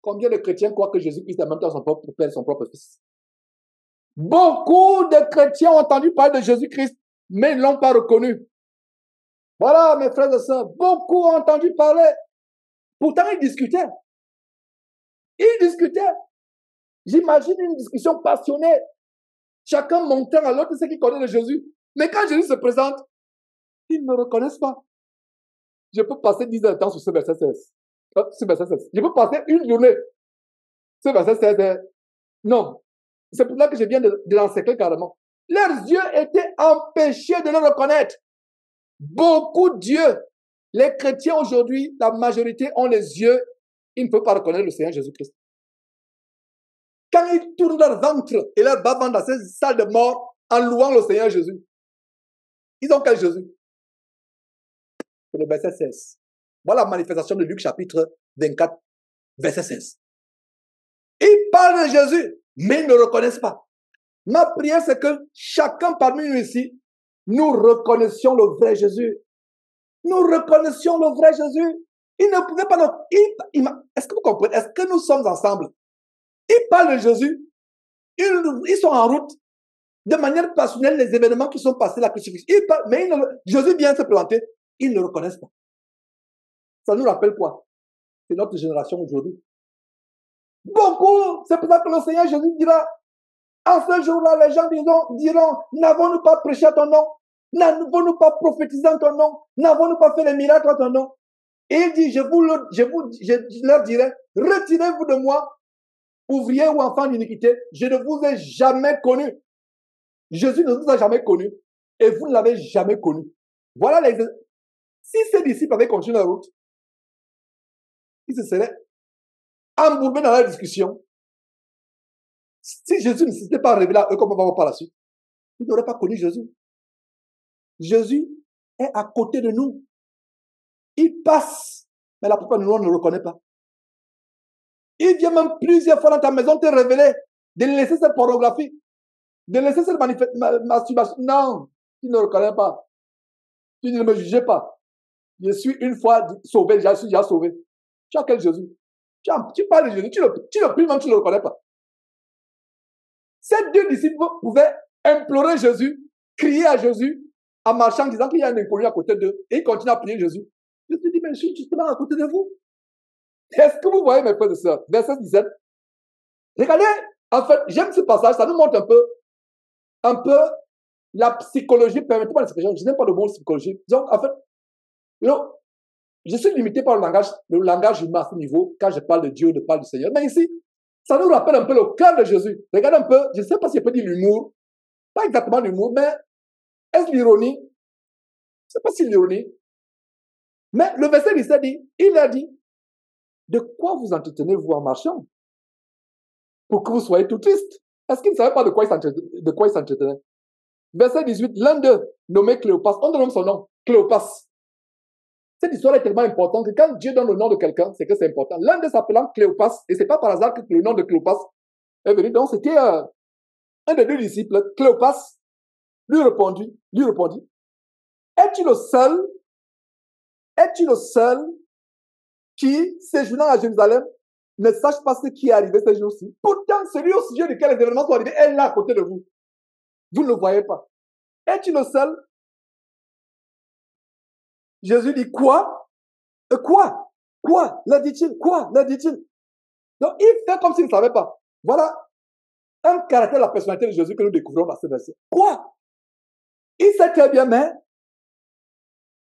A: Combien de chrétiens croient que Jésus-Christ est en même temps son propre Père, son propre Fils? Beaucoup de chrétiens ont entendu parler de Jésus-Christ, mais ne l'ont pas reconnu. Voilà, mes frères et sœurs, beaucoup ont entendu parler. Pourtant, ils discutaient. J'imagine une discussion passionnée. Chacun montant à l'autre ce qu'il connaît de Jésus. Mais quand Jésus se présente, ils ne le reconnaissent pas. Je peux passer 10 heures de temps sur ce verset 16. Je peux passer une journée. Ce verset 16. Non. C'est pour ça que je viens de l'encercler carrément. Leurs yeux étaient empêchés de le reconnaître. Beaucoup d'yeux. Les chrétiens aujourd'hui, la majorité ont les yeux. Ils ne peuvent pas reconnaître le Seigneur Jésus-Christ. Quand ils tournent leur ventre et leur bas-ventre dans ces salles de mort en louant le Seigneur Jésus, ils ont quel Jésus? C'est le verset 16. Voilà la manifestation de Luc chapitre 24, verset 16. Ils parlent de Jésus, mais ils ne le reconnaissent pas. Ma prière, c'est que chacun parmi nous ici, nous reconnaissions le vrai Jésus. Nous reconnaissions le vrai Jésus. Ils ne pouvaient pas nous... Est-ce que vous comprenez? Est-ce que nous sommes ensemble? Ils parlent de Jésus. Ils sont en route. De manière passionnelle, les événements qui sont passés, la crucifixion. Mais Jésus vient se planter. Ils ne le reconnaissent pas. Ça nous rappelle quoi? C'est notre génération aujourd'hui. Beaucoup, c'est pour ça que le Seigneur Jésus dira, en ce jour-là, les gens diront, n'avons-nous pas prêché à ton nom? N'avons-nous pas prophétisé en ton nom? N'avons-nous pas fait les miracles en ton nom? Et il dit, je leur dirai, retirez-vous de moi, ouvriers ou enfants d'iniquité, je ne vous ai jamais connu. Jésus ne vous a jamais connu et vous ne l'avez jamais connu. Voilà les... Si ces disciples avaient continué la route, ils se seraient embourbés dans la discussion. Si Jésus ne s'était pas révélé à eux, comme on va voir par la suite, ils n'auraient pas connu Jésus. Jésus est à côté de nous. Il passe, mais la plupart de nous, on ne le reconnaît pas. Il vient même plusieurs fois dans ta maison te révéler, de laisser cette pornographie, de laisser cette masturbation. Non, tu ne le reconnais pas. Tu ne me jugez pas. Je suis une fois sauvé, je suis déjà sauvé. Tu as quel Jésus? Tu parles de Jésus, tu le pries même, tu ne le reconnais pas. Ces 2 disciples pouvaient implorer Jésus, crier à Jésus, en marchant, disant qu'il y a un inconnu à côté d'eux, et ils continuent à prier Jésus. Je te dis, mais je suis justement à côté de vous. Est-ce que vous voyez, mes frères et sœurs? Verset 17. Regardez, en fait, j'aime ce passage, ça nous montre un peu La psychologie, permettez-moi l'expression, je n'aime pas le mot psychologie. Donc, en fait, je suis limité par le langage humain à ce niveau, quand je parle de Dieu, je parle du Seigneur. Mais ici, ça nous rappelle un peu le cœur de Jésus. Regardez un peu, je ne sais pas si je peux dire l'humour, pas exactement l'humour, mais est-ce l'ironie? Je ne sais pas si l'ironie. Mais le verset 17 dit, il a dit, de quoi vous entretenez-vous en marchant? Pour que vous soyez tout triste. Est-ce qu'il ne savait pas de quoi il s'entretenait? Verset 18, l'un d'eux, nommé Cléopas, on donne son nom, Cléopas. Cette histoire est tellement importante que quand Dieu donne le nom de quelqu'un, c'est que c'est important. L'un d'eux s'appelant Cléopas, et c'est pas par hasard que le nom de Cléopas est venu. Donc c'était un des deux disciples, Cléopas, lui répondit, es-tu le seul qui, séjournant à Jérusalem, ne sache pas ce qui est arrivé ces jours-ci? Pourtant, celui au sujet duquel les événements sont arrivés est là à côté de vous. Vous ne le voyez pas. Es-tu le seul? Jésus dit, quoi? Quoi? Leur dit-il? Quoi? Leur dit-il? Donc, il fait comme s'il ne savait pas. Voilà un caractère de la personnalité de Jésus que nous découvrons dans ce verset. Quoi? Il sait très bien, mais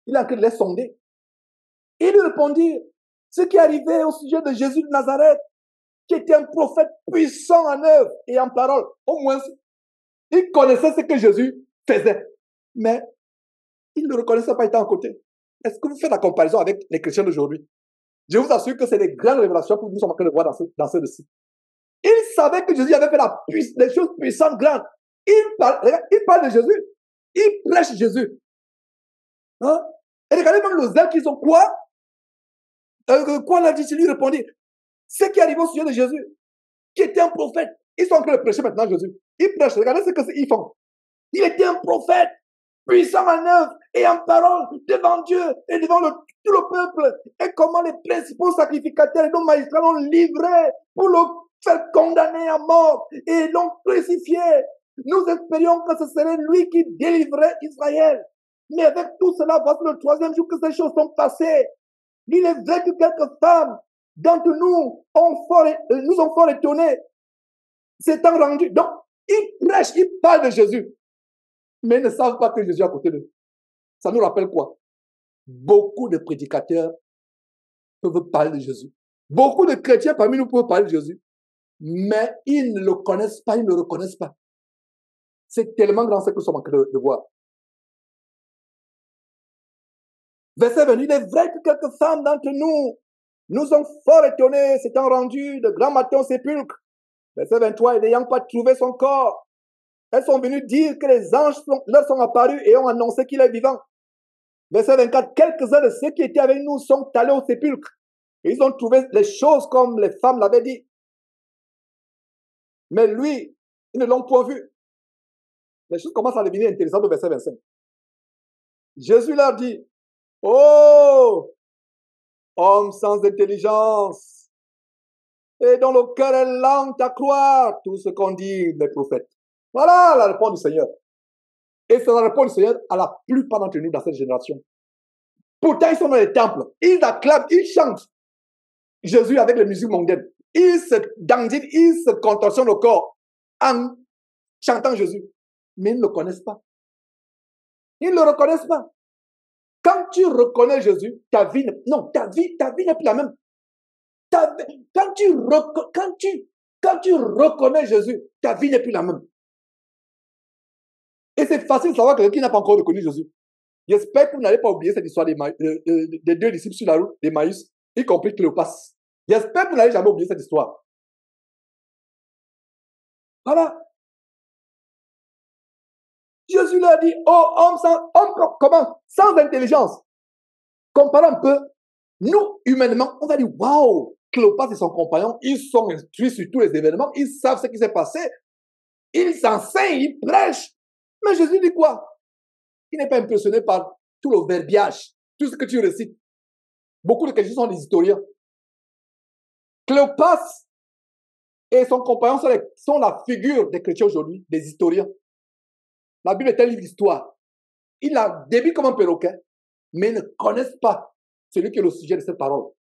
A: il a en train de les sonder. Il lui répondit, ce qui est arrivé au sujet de Jésus de Nazareth, qui était un prophète puissant en œuvre et en parole. Au moins, il connaissait ce que Jésus faisait. Mais il ne le reconnaissait pas étant à côté. Est-ce que vous faites la comparaison avec les chrétiens d'aujourd'hui? Je vous assure que c'est des grandes révélations que nous sommes en train de voir dans ce récit. Il savait que Jésus avait fait des choses puissantes, grandes. Il parle de Jésus. Il prêche Jésus. Hein? Et regardez même le zèle qu'ils ont. Quoi? Quoi l'a dit? Il lui répondit. Ce qui arrive au sujet de Jésus, qui était un prophète. Ils sont en train de prêcher maintenant Jésus. Ils prêchent. Regardez ce qu'ils font. Il était un prophète, puissant en œuvre et en parole devant Dieu et devant tout le peuple. Et comment les principaux sacrificateurs et nos magistrats l'ont livré pour le faire condamner à mort et l'ont crucifié. Nous espérions que ce serait lui qui délivrerait Israël. Mais avec tout cela, voici le troisième jour que ces choses sont passées. Il est vrai que quelques femmes d'entre nous nous ont fort étonnés. S'étant rendus. Donc, ils prêchent, ils parlent de Jésus. Mais ils ne savent pas que Jésus est à côté d'eux. Ça nous rappelle quoi? Beaucoup de prédicateurs peuvent parler de Jésus. Beaucoup de chrétiens parmi nous peuvent parler de Jésus. Mais ils ne le connaissent pas, ils ne le reconnaissent pas. C'est tellement grand ce que nous sommes en train de voir. Verset 20, il est vrai que quelques femmes d'entre nous ont fort étonnés, s'étant rendues de grand matin au sépulcre. Verset 23, et n'ayant pas trouvé son corps, elles sont venues dire que les anges leur sont apparus et ont annoncé qu'il est vivant. Verset 24, quelques-uns de ceux qui étaient avec nous sont allés au sépulcre. Et ils ont trouvé les choses comme les femmes l'avaient dit. Mais lui, ils ne l'ont point vu. Les choses commencent à devenir intéressantes au verset 25. Jésus leur dit, oh, homme sans intelligence, et dont le cœur est lent à croire tout ce qu'ont dit les prophètes. Voilà la réponse du Seigneur. Et c'est la réponse du Seigneur à la plupart d'entre nous dans cette génération. Pourtant, ils sont dans les temples, ils acclament, ils chantent Jésus avec les musiques mondaines. Ils se dandinent, ils se contorsionnent le corps en chantant Jésus. Mais ils ne le connaissent pas. Ils ne le reconnaissent pas. Quand tu reconnais Jésus, ta vie n'est plus la même. Quand tu reconnais Jésus, ta vie n'est plus la même. Et c'est facile de savoir que quelqu'un qui n'a pas encore reconnu Jésus. J'espère que vous n'allez pas oublier cette histoire des deux disciples sur la route d'Emmaüs, y compris Cléopas. J'espère que vous n'allez jamais oublier cette histoire. Voilà. Jésus leur dit, oh homme sans intelligence. Comparons un peu, nous, humainement, on va dire, waouh, Cléopas et son compagnon, ils sont instruits sur tous les événements, ils savent ce qui s'est passé, ils enseignent, ils prêchent. Mais Jésus dit quoi? Il n'est pas impressionné par tout le verbiage, tout ce que tu récites. Beaucoup de chrétiens sont des historiens. Cléopas et son compagnon sont la figure des chrétiens aujourd'hui, des historiens. La Bible est un livre d'histoire. Ils la débitent comme un perroquet, mais ils ne connaissent pas celui qui est le sujet de cette parole.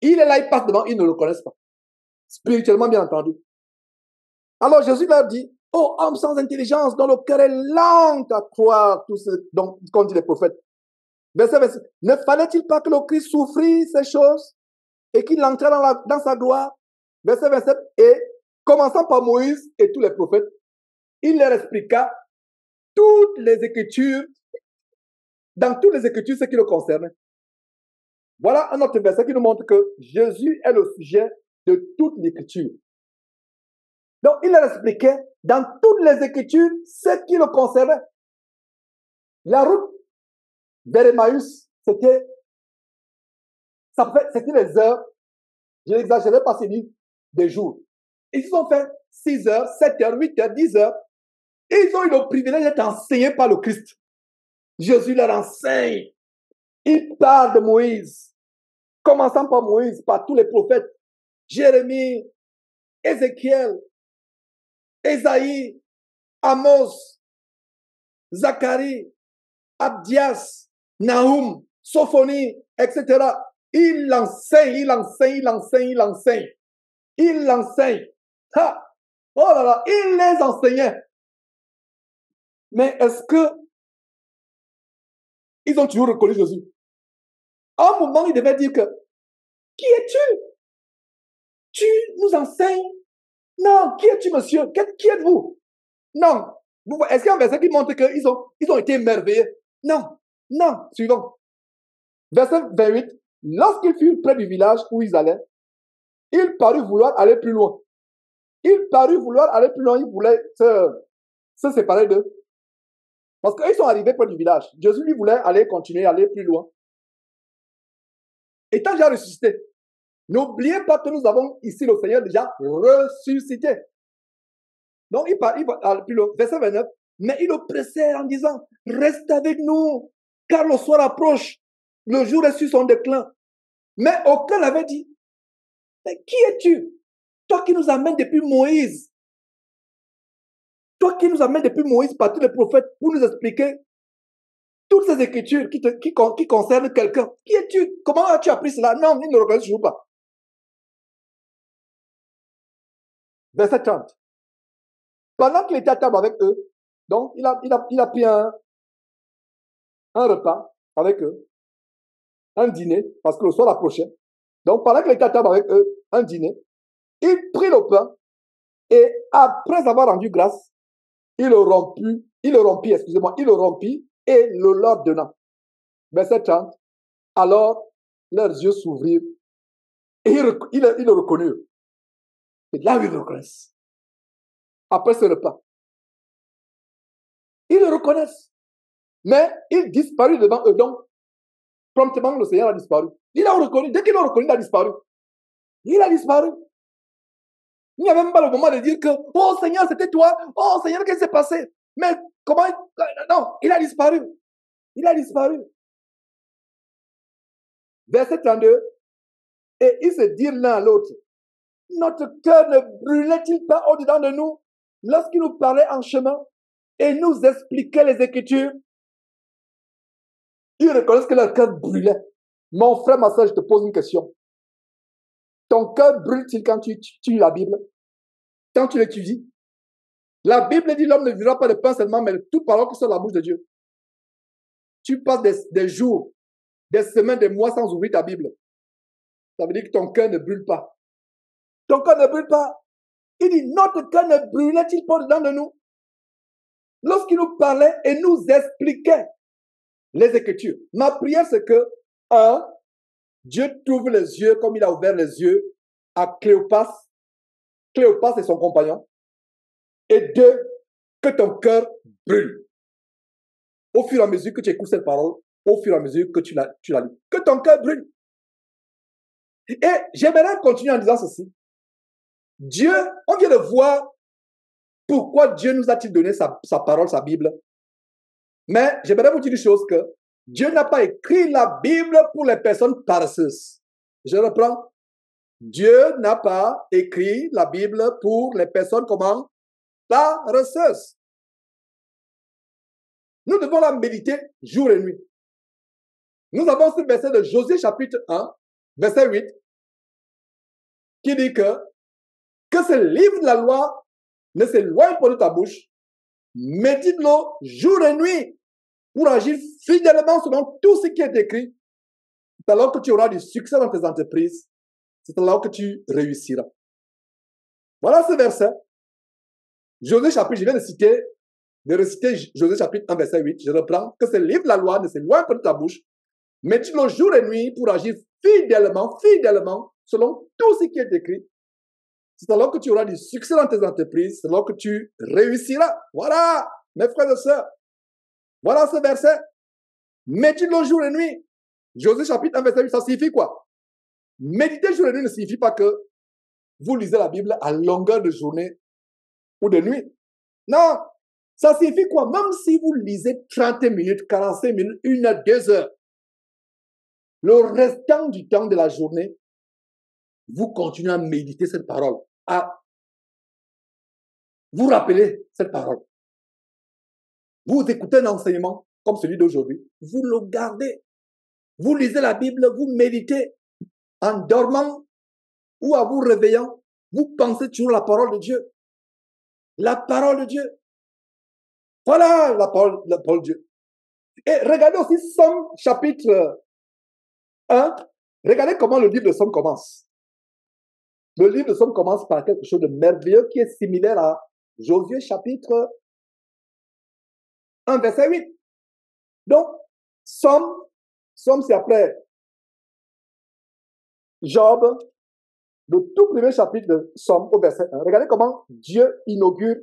A: Il est là, il passe devant, ils ne le connaissent pas. Spirituellement, bien entendu. Alors Jésus leur dit, Ô homme sans intelligence, dont le cœur est lent à croire tout ce qu'ont dit les prophètes. Verset 26. Ne fallait-il pas que le Christ souffrit ces choses et qu'il entrait dans sa gloire? Verset 27. Et commençant par Moïse et tous les prophètes, il leur expliqua toutes les Écritures, dans toutes les Écritures, ce qui le concerne. Voilà un autre verset qui nous montre que Jésus est le sujet de toute l'Écriture. Donc, il leur expliquait dans toutes les Écritures ce qui le concernait. La route vers Emmaüs, c'était les heures, je n'exagérais pas, c'est des jours. Ils ont fait 6 heures, 7 heures, 8 heures, 10 heures. Et ils ont eu le privilège d'être enseignés par le Christ. Jésus leur enseigne. Il parle de Moïse, commençant par Moïse, par tous les prophètes, Jérémie, Ézéchiel, Ésaïe, Amos, Zacharie, Abdias, Nahum, Sophonie, etc. Il enseigne, il enseigne, il enseigne, il enseigne. Il enseigne. Ha! Oh là là, il les enseignait. Mais est-ce que ils ont toujours reconnu Jésus? À un moment, il devait dire que, qui es-tu? Tu nous enseignes? Non, qui es-tu, monsieur? Qui êtes-vous? Non. Est-ce qu'il y a un verset qui montre qu'ils ont été émerveillés? Non. Non. Suivant. Verset 28. Lorsqu'ils furent près du village où ils allaient, il parut vouloir aller plus loin. Il parut vouloir aller plus loin. Il voulait se séparer d'eux. Parce qu'ils sont arrivés près du village. Jésus lui voulait aller continuer, aller plus loin. Étant déjà ressuscité, n'oubliez pas que nous avons ici le Seigneur déjà ressuscité. Donc, il va aller plus loin. Verset 29. Mais il le pressait en disant, reste avec nous, car le soir approche. Le jour est sur son déclin. Mais aucun n'avait dit, mais qui es-tu? Toi qui nous amènes depuis Moïse. Toi qui nous amènes depuis Moïse par tous les prophètes pour nous expliquer toutes ces écritures qui concernent quelqu'un. Qui es-tu? Comment as-tu appris cela? Non, il ne reconnaît toujours pas. Verset 30. Pendant qu'il était à table avec eux, donc il a pris un repas avec eux, un dîner, parce que le soir approchait. Donc pendant qu'il était à table avec eux, un dîner, il prit le pain et après avoir rendu grâce, il le rompit et le leur donna. Verset 30. Alors leurs yeux s'ouvrirent et ils le reconnurent. Et là, ils le reconnaissent. Après ce repas. Ils le reconnaissent. Mais il disparut devant eux. Donc, promptement, le Seigneur a disparu. Il a reconnu. Dès qu'il l'a reconnu, il a disparu. Il a disparu. Il n'y a même pas le moment de dire que, oh Seigneur, c'était toi. Oh Seigneur, qu'est-ce qui s'est passé? Mais comment? Non, il a disparu. Il a disparu. Verset 32. Et ils se dirent l'un à l'autre, notre cœur ne brûlait-il pas au-dedans de nous lorsqu'il nous parlait en chemin et nous expliquait les Écritures? Ils reconnaissent que leur cœur brûlait. Mon frère, ma soeur, je te pose une question. Ton cœur brûle-t-il quand tu lis la Bible? Quand tu l'étudies? La Bible dit l'homme ne vivra pas de pain seulement, mais de toute parole qui sort de la bouche de Dieu. Tu passes des jours, des semaines, des mois sans ouvrir ta Bible. Ça veut dire que ton cœur ne brûle pas. Ton cœur ne brûle pas. Il dit, notre cœur ne brûlait-il pas dedans de nous? Lorsqu'il nous parlait et nous expliquait les Écritures. Ma prière, c'est que, Dieu t'ouvre les yeux comme il a ouvert les yeux à Cléopas et son compagnon. Et 2, que ton cœur brûle. Au fur et à mesure que tu écoutes cette parole, au fur et à mesure que tu la lis. Que ton cœur brûle. Et j'aimerais continuer en disant ceci. Dieu, on vient de voir pourquoi Dieu nous a-t-il donné sa parole, sa Bible. Mais j'aimerais vous dire une chose que Dieu n'a pas écrit la Bible pour les personnes paresseuses. Je reprends. Dieu n'a pas écrit la Bible pour les personnes comment? Paresseuses. Nous devons la méditer jour et nuit. Nous avons ce verset de Josué chapitre 1, verset 8, qui dit que ce livre de la loi ne s'éloigne pas de ta bouche. Médite-le jour et nuit pour agir fidèlement selon tout ce qui est écrit. C'est alors que tu auras du succès dans tes entreprises. C'est alors que tu réussiras. Voilà ce verset. Josué chapitre, je viens de réciter Josué chapitre 1, verset 8. Je reprends. Que ce livre de la loi ne s'éloigne pas de ta bouche. Médite-le jour et nuit pour agir fidèlement selon tout ce qui est écrit. C'est alors que tu auras du succès dans tes entreprises. C'est alors que tu réussiras. Voilà, mes frères et sœurs. Voilà ce verset. Médite-le jour et nuit. Josué chapitre 1, verset 8, ça signifie quoi? Méditer jour et nuit ne signifie pas que vous lisez la Bible à longueur de journée ou de nuit. Non, ça signifie quoi? Même si vous lisez 30 minutes, 45 minutes, 1 heure, 2 heures, le restant du temps de la journée, vous continuez à méditer cette parole, à vous rappeler cette parole. Vous écoutez un enseignement comme celui d'aujourd'hui, vous le gardez. Vous lisez la Bible, vous méditez en dormant ou en vous réveillant. Vous pensez toujours la parole de Dieu. La parole de Dieu. Voilà la parole de Dieu. Et regardez aussi Somme chapitre 1. Regardez comment le livre de Somme commence. Le livre de Somme commence par quelque chose de merveilleux qui est similaire à Josué chapitre 1, verset 8. Donc, Somme c'est après Job, le tout premier chapitre de Somme au verset 1. Regardez comment Dieu inaugure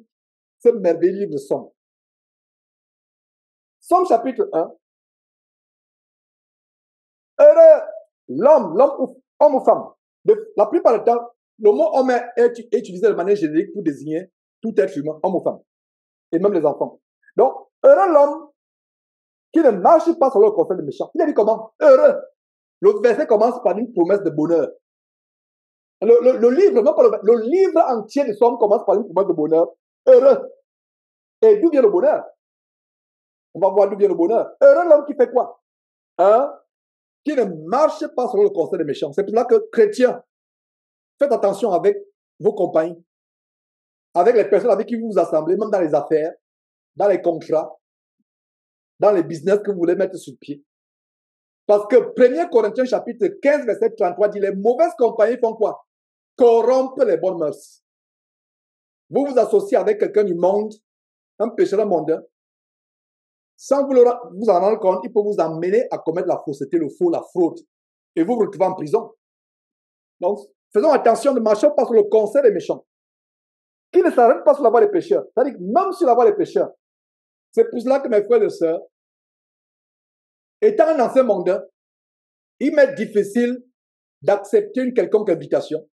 A: ce merveilleux livre de Somme. Somme chapitre 1. Heureux l'homme ou femme. La plupart du temps, le mot homme est utilisé de manière générique pour désigner tout être humain, homme ou femme, et même les enfants. Donc, heureux l'homme qui ne marche pas selon le conseil des méchants. Il a dit comment? Heureux. Le verset commence par une promesse de bonheur. Le livre entier de Somme commence par une promesse de bonheur. Heureux. Et d'où vient le bonheur? On va voir d'où vient le bonheur. Heureux l'homme qui fait quoi? Qui ne marche pas selon le conseil des méchants. C'est pour cela que, chrétiens, faites attention avec vos compagnies, avec les personnes avec qui vous vous assemblez, même dans les affaires, dans les contrats, dans les business que vous voulez mettre sur pied. Parce que 1 Corinthiens chapitre 15, verset 33 dit, les mauvaises compagnies font quoi? Corrompent les bonnes mœurs. Vous vous associez avec quelqu'un du monde, un pécheur mondain, sans vous en rendre compte, il peut vous amener à commettre la fausseté, le faux, la fraude, et vous vous retrouvez en prison. Donc, faisons attention, ne marchons pas sur le conseil des méchants, qui ne s'arrêtent pas sur la voie des pécheurs. C'est-à-dire que même sur la voie des pécheurs, c'est pour cela que mes frères et sœurs, étant un ancien mondain, il m'est difficile d'accepter une quelconque invitation.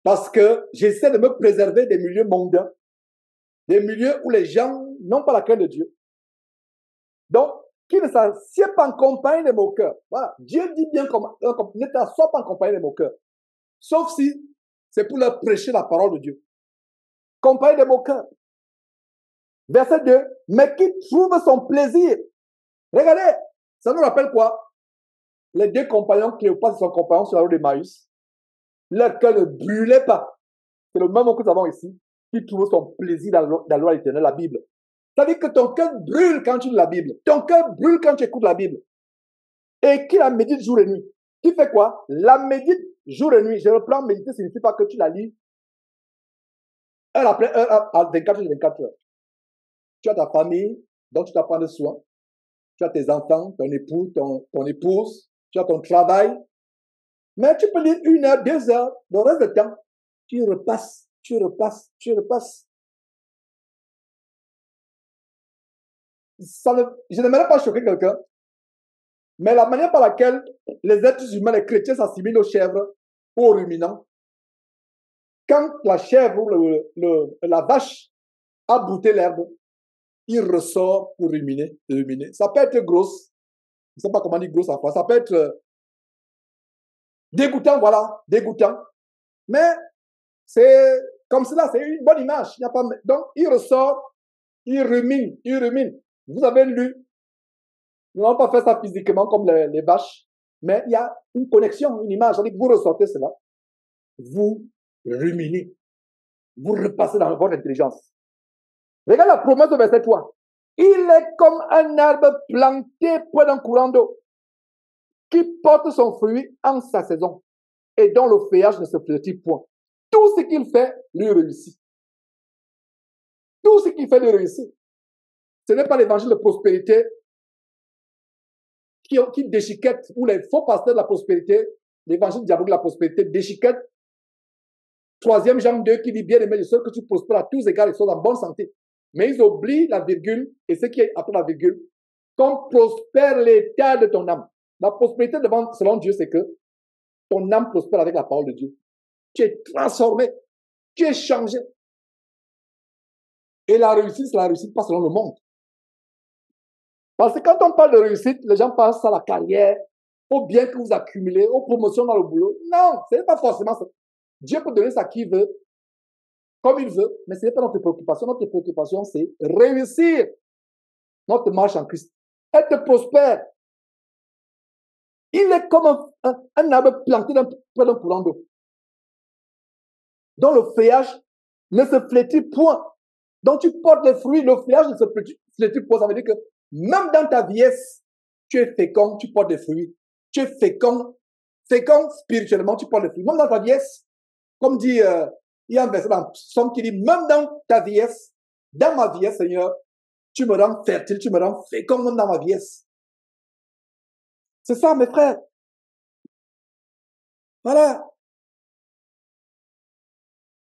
A: Parce que j'essaie de me préserver des milieux mondains, des milieux où les gens n'ont pas la crainte de Dieu. Donc, qui ne s'assied pas en compagnie des moqueurs. Voilà. Dieu dit bien ne t'assois pas en compagnie des moqueurs. Sauf si c'est pour leur prêcher la parole de Dieu. Compagnie des moqueurs. Verset 2. Mais qui trouve son plaisir. Regardez, ça nous rappelle quoi? Les deux compagnons, Cléopas et son compagnon sur la route d'Emmaüs, leur cœur ne brûlait pas. C'est le même mot que nous avons ici. Qui trouve son plaisir dans la loi éternelle, la Bible. C'est-à-dire que ton cœur brûle quand tu lis la Bible. Ton cœur brûle quand tu écoutes la Bible. Et qui la médite jour et nuit. Qui fait quoi? La médite jour et nuit. Je reprends, méditer signifie pas que tu la lis heure après heure, à 24 heures de 24 heures. Tu as ta famille, donc tu dois prendre soin. Tu as tes enfants, ton époux, ton épouse. Tu as ton travail. Mais tu peux lire 1 heure, 2 heures. Le reste du temps, tu repasses. Je n'aimerais pas choquer quelqu'un, mais la manière par laquelle les êtres humains, les chrétiens s'assimilent aux chèvres ou aux ruminants, quand la chèvre ou la vache a brouté l'herbe, il ressort pour ruminer. Ça peut être grosse, je ne sais pas comment dire grosse en français, ça peut être dégoûtant, voilà, dégoûtant, mais c'est comme cela, c'est une bonne image. Il n'y a pas... Donc, il ressort, il rumine. Vous avez lu, nous n'avons pas fait ça physiquement comme les vaches, mais il y a une connexion, une image. C'est-à-dire que vous ressortez cela, vous ruminez. vous repassez dans votre intelligence. Regarde la promesse au verset 3. Il est comme un arbre planté près d'un courant d'eau qui porte son fruit en sa saison et dont le feuillage ne se flétrit point. Tout ce qu'il fait, lui réussit. Tout ce qu'il fait, lui réussit. Ce n'est pas l'évangile de prospérité qui déchiquette, ou les faux pasteurs de la prospérité, l'évangile diabolique de la prospérité déchiquette. 3 Jean 2 qui dit, bien aimé, je sais que tu prospères à tous égards et sois en bonne santé. Mais ils oublient la virgule et ce qui est après la virgule, comme prospère l'état de ton âme. La prospérité selon Dieu, c'est que ton âme prospère avec la parole de Dieu. Tu es transformé, tu es changé. Et la réussite, c'est la réussite pas selon le monde. Parce que quand on parle de réussite, les gens pensent à la carrière, au bien que vous accumulez, aux promotions dans le boulot. Non, ce n'est pas forcément ça. Dieu peut donner ça à qui il veut, comme il veut, mais ce n'est pas notre préoccupation. Notre préoccupation, c'est réussir notre marche en Christ. Être prospère. Il est comme un arbre planté près d'un courant d'eau, dont le feuillage ne se flétrit point. Donc tu portes les fruits, le feuillage ne se flétrit point. Ça veut dire que même dans ta vieillesse, tu es fécond, tu portes des fruits. Tu es fécond spirituellement, tu portes des fruits. Même dans ta vieillesse, comme dit, il y a un verset dans Psaume qui dit, même dans ta vieillesse, dans ma vieillesse, Seigneur, tu me rends fertile, tu me rends fécond même dans ma vieillesse. C'est ça, mes frères. Voilà.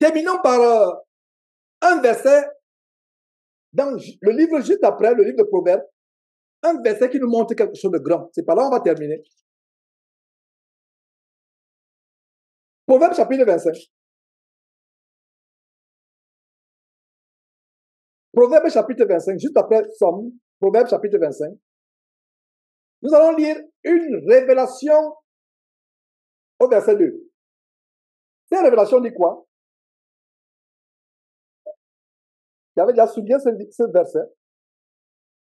A: Terminons par un verset dans le livre juste après, le livre de Proverbes, un verset qui nous montre quelque chose de grand. C'est par là on va terminer. Proverbes chapitre 25. Proverbes chapitre 25, juste après Somme, Proverbes chapitre 25. Nous allons lire une révélation au verset 2. Cette révélation dit quoi? J'avais déjà souligné ce verset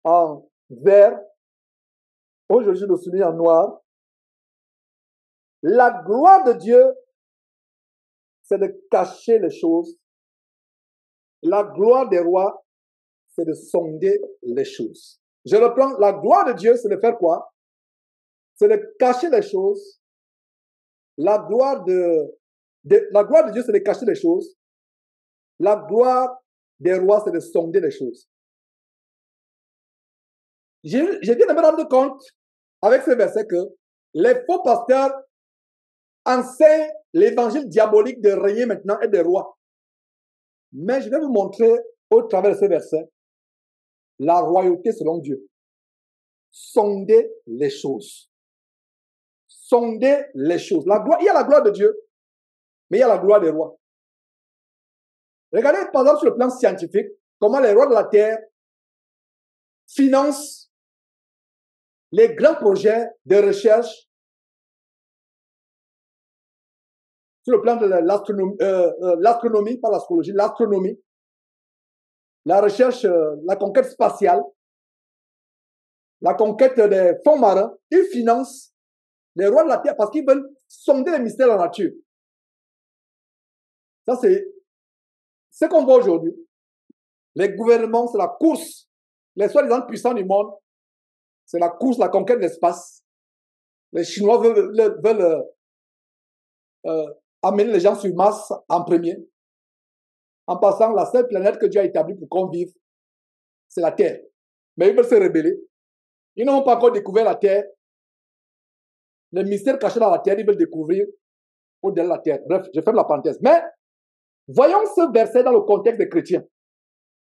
A: en vert. Aujourd'hui, je le souligne en noir. La gloire de Dieu, c'est de cacher les choses. La gloire des rois, c'est de sonder les choses. Je reprends. La gloire de Dieu, c'est de faire quoi? C'est de cacher les choses. La gloire de Dieu, c'est de cacher les choses. La gloire des rois, c'est de sonder les choses. J'ai bien me rendre compte avec ce verset que les faux pasteurs enseignent l'évangile diabolique de régner maintenant et des rois. Mais je vais vous montrer au travers de ce verset la royauté selon Dieu. Sondez les choses. Sondez les choses. Il y a la gloire de Dieu, mais il y a la gloire des rois. Regardez par exemple sur le plan scientifique, comment les rois de la terre financent les grands projets de recherche sur le plan de l'astronomie, pas l'astrologie, l'astronomie, la recherche, la conquête spatiale, la conquête des fonds marins. Ils financent les rois de la terre parce qu'ils veulent sonder les mystères de la nature. Ça, c'est ce qu'on voit aujourd'hui. Les gouvernements, c'est la course. Les soi-disant puissants du monde, c'est la course, la conquête de l'espace. Les Chinois veulent amener les gens sur Mars en premier. En passant, la seule planète que Dieu a établie pour qu'on vive, c'est la Terre. Mais ils veulent se rebeller. Ils n'ont pas encore découvert la Terre. Les mystères cachés dans la Terre, ils veulent découvrir au-delà de la Terre. Bref, je ferme la parenthèse. Mais, voyons ce verset dans le contexte des chrétiens.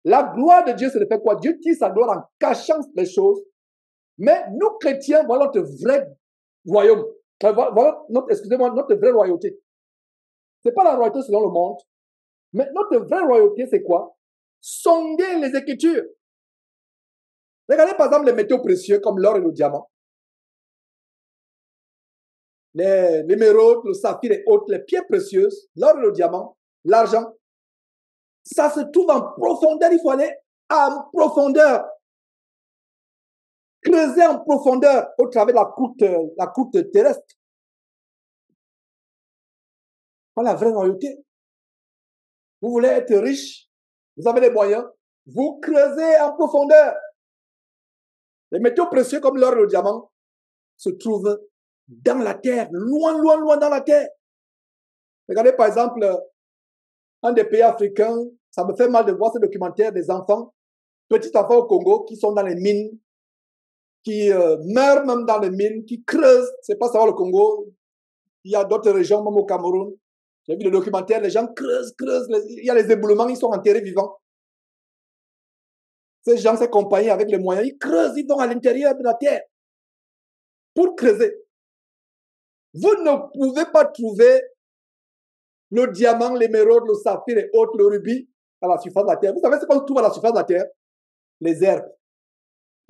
A: La gloire de Dieu, c'est de faire quoi? Dieu tire sa gloire en cachant les choses. Mais nous, chrétiens, voilà notre vrai royaume. Voilà notre vraie royauté. Ce n'est pas la royauté selon le monde. Mais notre vraie royauté, c'est quoi? Sonder les Écritures. Regardez par exemple les métaux précieux comme l'or et le diamant. L'émeraude, le saphir et autres, les pierres précieuses, l'or et le diamant, l'argent. Ça se trouve en profondeur, il faut aller en profondeur. Creuser en profondeur au travers de la croûte terrestre. Voilà la vraie royauté. Vous voulez être riche, vous avez les moyens, vous creusez en profondeur. Les métaux précieux comme l'or et le diamant se trouvent dans la terre, loin, loin, loin dans la terre. Regardez par exemple, un des pays africains, ça me fait mal de voir ce documentaire des enfants, petits enfants au Congo qui sont dans les mines, qui meurent même dans les mines, qui creusent. C'est pas seulement le Congo, il y a d'autres régions, même au Cameroun. J'ai vu le documentaire, les gens creusent, creusent, il y a les éboulements, ils sont enterrés vivants. Ces gens, ces compagnies avec les moyens, ils creusent, ils vont à l'intérieur de la terre pour creuser. Vous ne pouvez pas trouver le diamant, l'émeraude, le saphir et autres, le rubis à la surface de la terre. Vous savez ce qu'on trouve à la surface de la terre? Les herbes,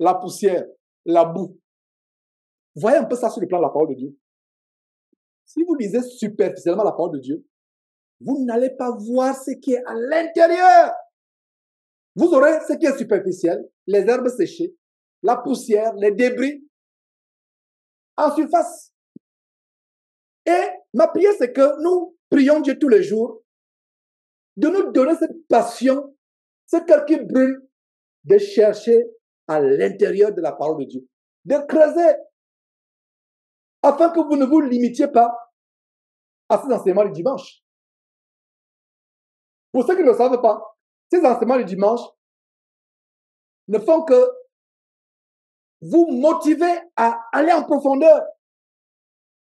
A: la poussière, la boue. Vous voyez un peu ça sur le plan de la parole de Dieu. Si vous lisez superficiellement la parole de Dieu, vous n'allez pas voir ce qui est à l'intérieur. Vous aurez ce qui est superficiel, les herbes séchées, la poussière, les débris en surface. Et ma prière, c'est que nous prions Dieu tous les jours de nous donner cette passion, ce cœur qui brûle, de chercher à l'intérieur de la parole de Dieu, de creuser, afin que vous ne vous limitiez pas à ces enseignements du dimanche. Pour ceux qui ne le savent pas, ces enseignements du dimanche ne font que vous motiver à aller en profondeur.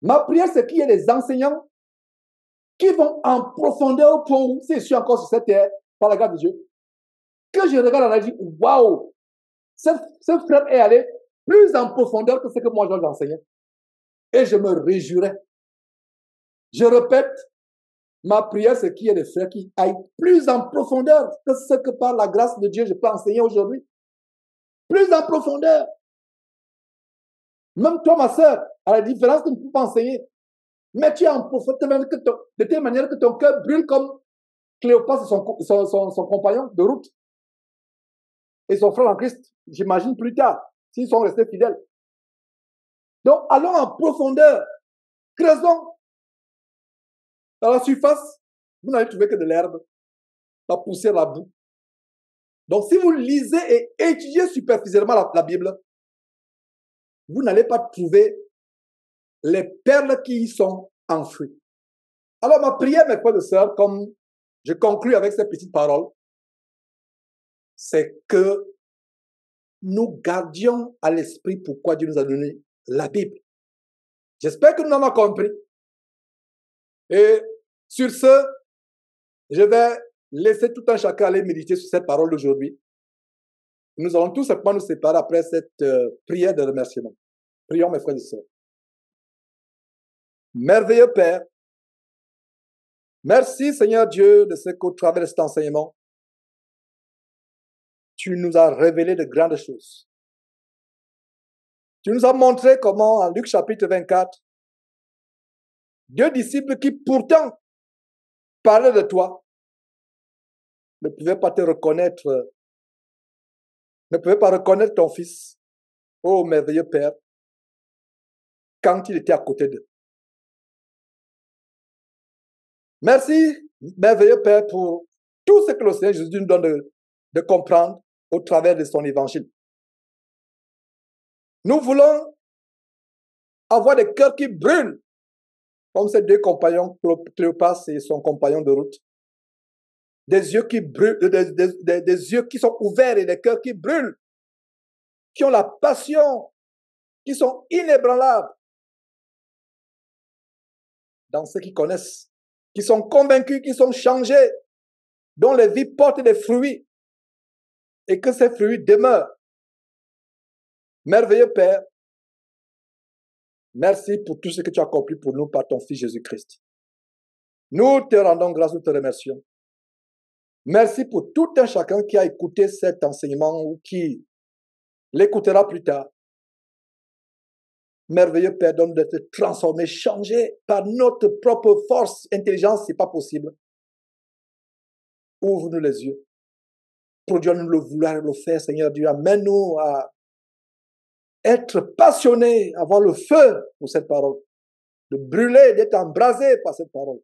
A: Ma prière, c'est qu'il y ait des enseignants qui vont en profondeur au point où, si je suis encore sur cette terre, par la grâce de Dieu, que je regarde en et je dis, waouh, ce frère est allé plus en profondeur que ce que moi j'enseignais. Et je me réjouirais. Je répète, ma prière, c'est qu'il y ait des frères qui aillent plus en profondeur que ce que par la grâce de Dieu je peux enseigner aujourd'hui. Plus en profondeur. Même toi, ma sœur, à la différence que tu ne peux pas enseigner, mais tu es en profondeur de telle manière que ton cœur brûle comme Cléopas et son compagnon de route. Et son frère en Christ, j'imagine plus tard, s'ils sont restés fidèles. Donc, allons en profondeur. Creusons. Dans la surface, vous n'allez trouver que de l'herbe, la poussière, la boue. Donc, si vous lisez et étudiez superficiellement la Bible, vous n'allez pas trouver les perles qui y sont enfouies. Alors, ma prière, mes frères et sœurs, comme je conclue avec ces petites paroles, c'est que nous gardions à l'esprit pourquoi Dieu nous a donné la Bible. J'espère que nous en avons compris. Et sur ce, je vais laisser tout un chacun aller méditer sur cette parole d'aujourd'hui. Nous allons tout simplement nous séparer après cette prière de remerciement. Prions, mes frères et sœurs. Merveilleux Père, merci Seigneur Dieu de ce qu'au travers de cet enseignement, tu nous as révélé de grandes choses. Tu nous as montré comment, en Luc chapitre 24, deux disciples qui pourtant parlaient de toi ne pouvaient pas te reconnaître, ne pouvaient pas reconnaître ton Fils, ô merveilleux Père, quand il était à côté d'eux. Merci, merveilleux Père, pour tout ce que le Seigneur Jésus nous donne de comprendre au travers de son évangile. Nous voulons avoir des cœurs qui brûlent, comme ces deux compagnons, Cléopas et son compagnon de route. Des yeux qui brûlent, des yeux qui sont ouverts et des cœurs qui brûlent, qui ont la passion, qui sont inébranlables dans ceux qui connaissent, qui sont convaincus, qui sont changés, dont les vies portent des fruits et que ces fruits demeurent. Merveilleux Père, merci pour tout ce que tu as accompli pour nous par ton Fils Jésus-Christ. Nous te rendons grâce, nous te remercions. Merci pour tout un chacun qui a écouté cet enseignement ou qui l'écoutera plus tard. Merveilleux Père, donne d'être transformé, changé par notre propre force, intelligence, si pas possible. Ouvre-nous les yeux. Produis-nous le vouloir et le faire, Seigneur Dieu. Amène-nous à être passionnés, avoir le feu pour cette parole. De brûler, d'être embrasé par cette parole.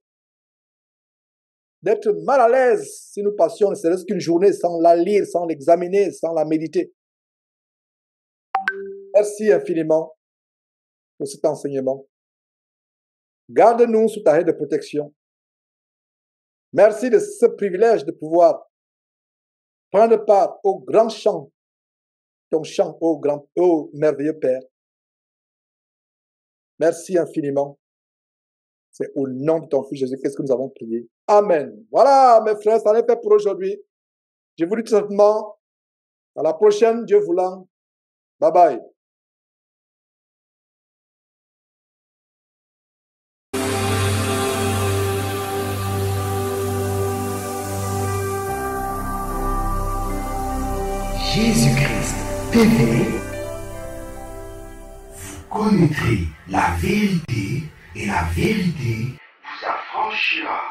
A: d'être mal à l'aise si nous passions ne serait-ce qu'une journée sans la lire, sans l'examiner, sans la méditer. Merci infiniment pour cet enseignement. Garde-nous sous ta haie de protection. Merci de ce privilège de pouvoir prendre part au grand chant, ton chant, ô merveilleux Père. Merci infiniment. C'est au nom de ton Fils Jésus-Christ que nous avons prié. Amen. Voilà, mes frères, ça en est fait pour aujourd'hui. Je vous dis tout simplement, à la prochaine, Dieu voulant. Bye bye.
B: Jésus-Christ TV, vous connaîtrez la vérité et la vérité vous affranchira.